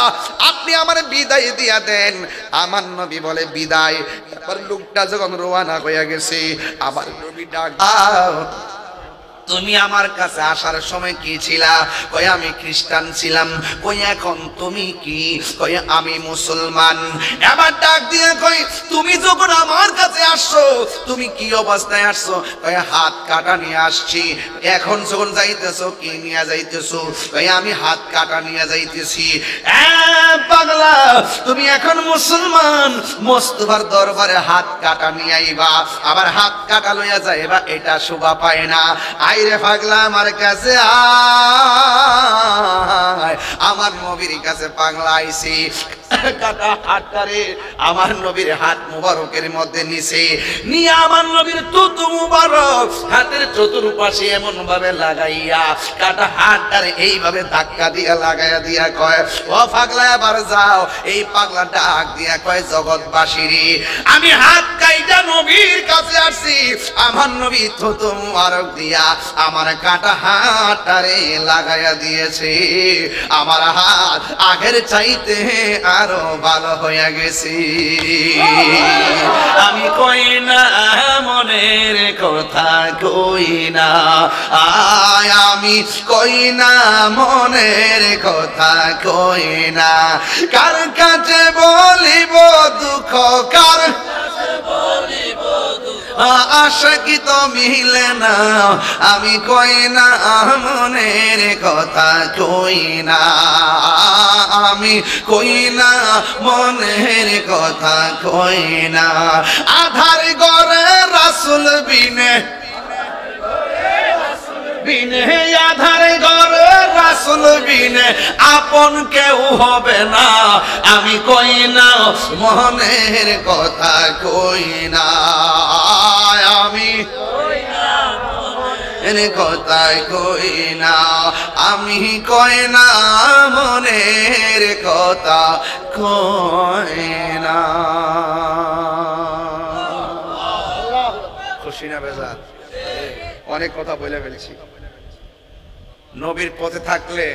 আপনি আমার বিদায় দিয়া দেন আমার নবী বলে বিদায় এবার লোকটা যখন রওনা হইয়া গেছে আবার নবী ডাক তুমি আমার কাছে আসার সময় কি ছিলা কই আমি খ্রিস্টান ছিলাম কই এখন তুমি কি কই আমি মুসলমান এবার ডাক দিয়ে কই তুমি যখন আমার কাছে আসছো তুমি কি অবস্থায় আসছো কই হাত কাটা নিয়ে আসছি এখন যখন যাইতেছো কি নিয়ে যাইতেছো কই আমি হাত কাটা নিয়ে যাইতেছি পাগলা তুমি এখন মুসলমান মোস্তফার দরবারে হাত কাটা নিয়ে আইবা আবার হাত কাটা লইয়া যাইবা এটা শোভা পায় না আইরে পাগলা আমার কাছে আয় আমার নবীর কাছে পাগলা আইছি কাটা হাতটারে আমার নবীর হাত মুবারকের মধ্যে নিছে নিয়ে আমার নবীর তুতু মুবারক হাতের চতুর্পাশে এমন ভাবে লাগাইয়া কাটা হাতটারে এইভাবে ধাক্কা দিয়া লাগাইয়া দিয়া কয় ও পাগলা এবার যাও এই পাগলা ডাক দিয়া কয় জগৎবাসীরে আমি হাত কাইটা নবীর কাছে আসছি আমার নবী তুতু মুবারক দিয়া আমার কাটা হাতটারে লাগাইয়া দিয়েছে আমার হাত আগের চাইতে আরো ভালো হয়ে গেছি আমি কই না মনের কথা কই না আমি কই না মনের কথা কই না কার কাছে বলিব দুঃখ কার কাছে বলিব আশা কি তো মিলে না আমি কই না মনের কথা কই না আমি কই না মনের কথা কই না আধার ঘরে রাসূল বিনে আধার ঘরে রাসূল বিনে আপন কেউ হবে না আমি কই না মনের কথা কই না আমি মনের কথাই কই না, আমি কই না মনের কথা কই না। খুশি না বেজার? অনেক কথা বলে ফেলছি। নবীর পথে থাকলে,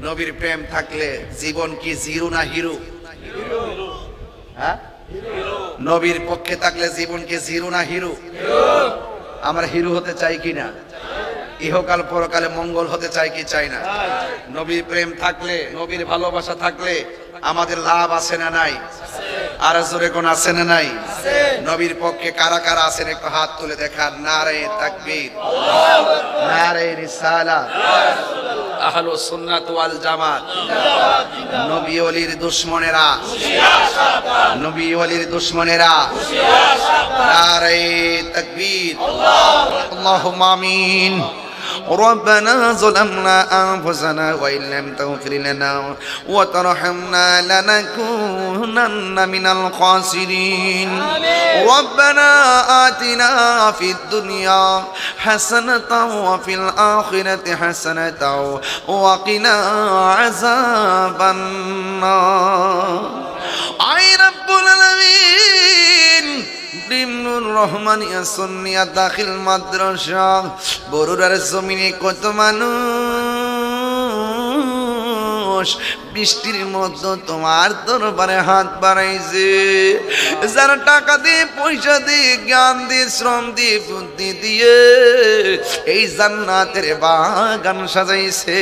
নবীর প্রেম থাকলে জীবন কি জিরো না হিরো? হ্যাঁ, নবীর পক্ষে থাকলে জীবন কি জিরো না হিরো? আমরা হিরো হতে চাই কিনা? ইহকাল পরকালে মঙ্গল হতে চাই কি চাই না? নবীর প্রেম থাকলে, নবীর ভালোবাসা থাকলে আমাদের লাভ আছে না নাই? আর জোরে কোন আছে না নাই? নবীর পক্ষে কারা কারা আছেন একটু হাত তুলে দেখান। নারে তাকবীর, নারে রিসালাত, আহলুস সুন্নাত ওয়াল জামাত। নবী ওলির দুশমনেরা, নবী ওলির দুশমনেরা নারে তাকবীর, আল্লাহুম্মা আমিন। ربنا ظلمنا أنفسنا وإن لم تغفر لنا وترحمنا لنكونن من الخاسرين ربنا آتنا في الدنيا حسنة وفي الآخرة حسنة وقنا عذاب النار أي رب العالمين ডিমনুর রহমানিয়া সুন্নিয়া দাখিল মাদ্রাসা বরুড়ার জমিনে কত মানুষ বৃষ্টির মধ্যে তোমার দরবারে হাত বাড়াইছে, যারা টাকা দিয়ে, পয়সা দিয়ে, জ্ঞান দিয়ে, শ্রম দিয়ে, বুদ্ধি দিয়ে এই জান্নাতের বাগান সাজাইছে।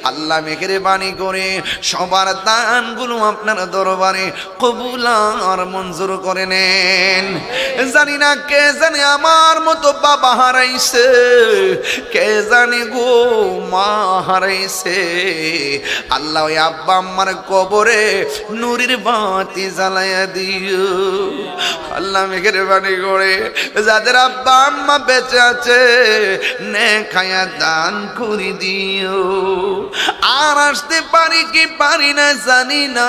আল্লাহ মেঘের বাণী করে সবার দানগুলো আপনার দরবারে কবুল আর মঞ্জুর করে নেন। জানি না কে জানে আমার মতো বাবা হারাইছে, কে জানে গো মা হারাইছে। আল্লাহ ওই আব্বা আম্মার কবরে নূরের বাতি জ্বালাইয়া দিও। আল্লাহ মেঘের বাণী করে যাদের আব্বা আম্মা বেঁচে আছে নেক হায়াত দান করে দিও। আর আসতে পারি কি পারি না জানি না,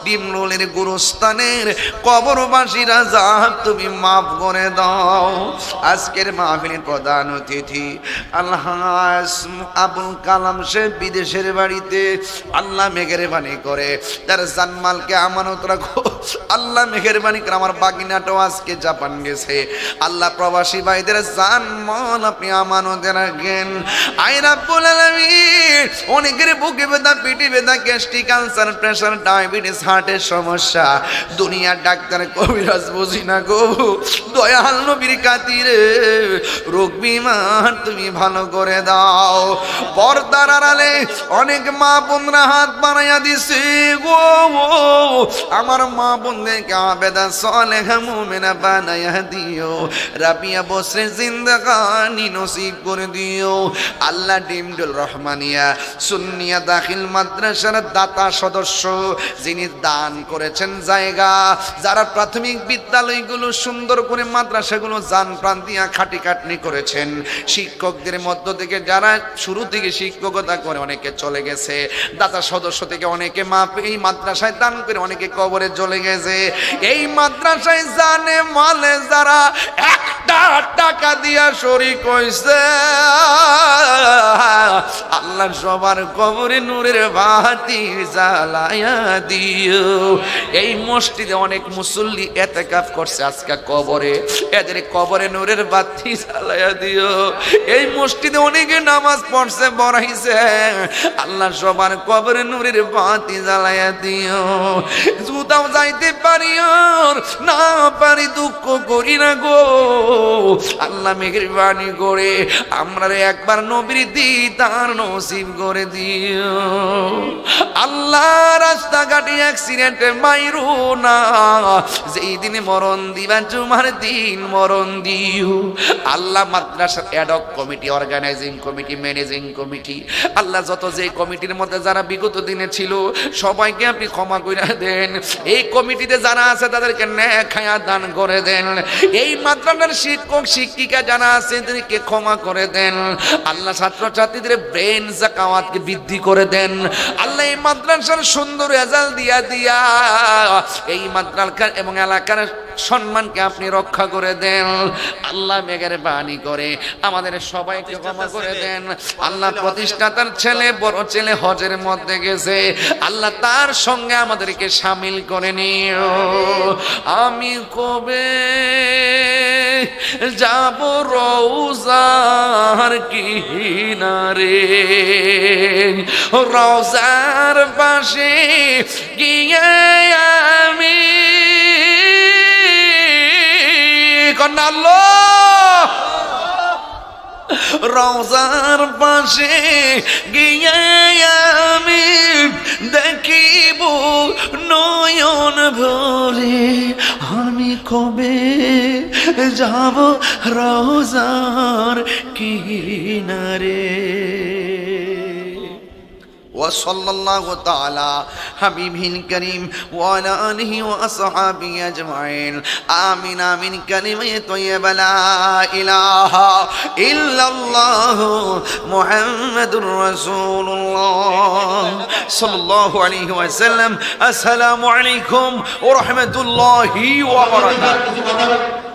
ডিমরুলের গুরুস্থানের কবরবাসীরা যা তুমি মাফ করে দাও। আজকের মাহফিলের প্রধান অতিথি আল্লাহ আবুল কালাম সাহেব বিদেশের বাড়িতে, আল্লাহ মেহেরবানি করে তার জানমালকে আমানত রাখো। আল্লাহ মেহেরবানি করে আমার বাগিনাটাও আজকে জাপান গেছে। আল্লাহ প্রবাসী ভাইদের জানমাল আপনি আমানতে রাখেন। আই রাব্বুল আলামিন, অনেকের বুকে ব্যথা, পিঠে ব্যথা, গ্যাস্ট্রিক, আলসার, প্রেসার, ডায়াবেটিস, হার্টের সমস্যা, দুনিয়ার ডাক্তার কবিরাজ বুঝি না গো, দয়াল নবীর খাতিরে রোগ বিমার তুমি ভালো করে দাও। পর্দার আড়ালে অনেক মা বোনরা হাত বানাইয়া দিছে গো, আমার মা বোনদেরকে আবেদা সালেহা মুমিনা বানাইয়া দিও। রাবিয়া বসরে জিন্দেগানি নসিব করে দিও। আল্লাহ ডিমডুল রহমানিয়া সুন্নিয়া দাখিল মাদ্রাসার দাতা সদস্য যিনি দান করেছেন জায়গা, যারা প্রাথমিক বিদ্যালয়গুলো সুন্দর করে মাদ্রাসাগুলো জান প্রাণ দিয়া খাটি খাটনি করেছেন, শিক্ষকদের মধ্য থেকে যারা শুরু থেকে শিক্ষকতা করে অনেকে চলে গেছে, দাতা সদস্য থেকে অনেকে এই মাদ্রাসায় দান করে অনেকে কবরে চলে গেছে। এই মাদ্রাসায় জানে মালে যারা একটা টাকা দিয়া শরীক হইছে, আল্লাহ সবার কবরে নূরের বাতি জ্বালায়া দিও। এই মসজিদে অনেক মুসল্লি ইতিকাফ করছে আজকে কবরে, এদের কবরে নূরের বাতি জ্বালায়া দিও। এই মসজিদে অনেকে নামাজ পড়ছে, পড়াইছে, আল্লাহ সবার কবরে নূরের বাতি জ্বালায়া দিও। জুতাও যাইতে পারি না পারি দুঃখ করি না গো, আল্লাহ মেহেরবানি করে আমরা একবার নবীর দিদার নসিব করে দিও। আল্লাহ রাস্তাঘাটে অ্যাক্সিডেন্টে মাইরো না, যেই দিনে মরণ দিবা জুমার দিন মরণ দিও। আল্লাহ মাদ্রাসার ad hoc committee, organising committee, managing committee, Allah যত যে কমিটির মধ্যে যারা বিগত দিনে ছিল সবাইকে আপনি ক্ষমা করে দেন। এই কমিটিতে যারা আছে তাদেরকে নেক হায়াত দান করে দেন। এই মাদ্রাসার শিক্ষক শিক্ষিকা টিকা জানা আছে এদেরকে ক্ষমা করে দেন আল্লাহ। ছাত্রছাত্রীদের ব্রেন জাকাওয়াতকে বৃদ্ধি করে দেন আল্লাহ। এই মাদ্রাসার সুন্দর রেজাল্ট দিয়া এই মাদ্রাসার এবং এলাকার সম্মানকে আপনি রক্ষা করে দেন আল্লাহ। মেঘের বাণী করে আমাদের সবাইকে ক্ষমা করে দেন আল্লাহ। প্রতিষ্ঠাতার ছেলে বড় ছেলে হজের মধ্যে গেছে আল্লাহ, তার সঙ্গে আমাদেরকে শামিল করে নিও। আমি কবে যাব রওজার কিনারে, রওজার পাশে গিয়ে আমি আল্লাহ, রওজার পাশে গিয়ে আমি দেখিব নয়ন ভরে। আমি কবে যাব রওজার কিনারে। وصلى الله تعالى حبيبه الكريم وعلى آله وأصحابه أجمعين آمين آمين كلمة طيبة لا إله إلا الله محمد رسول الله صلى الله عليه وسلم. السلام عليكم ورحمة الله وبركاته.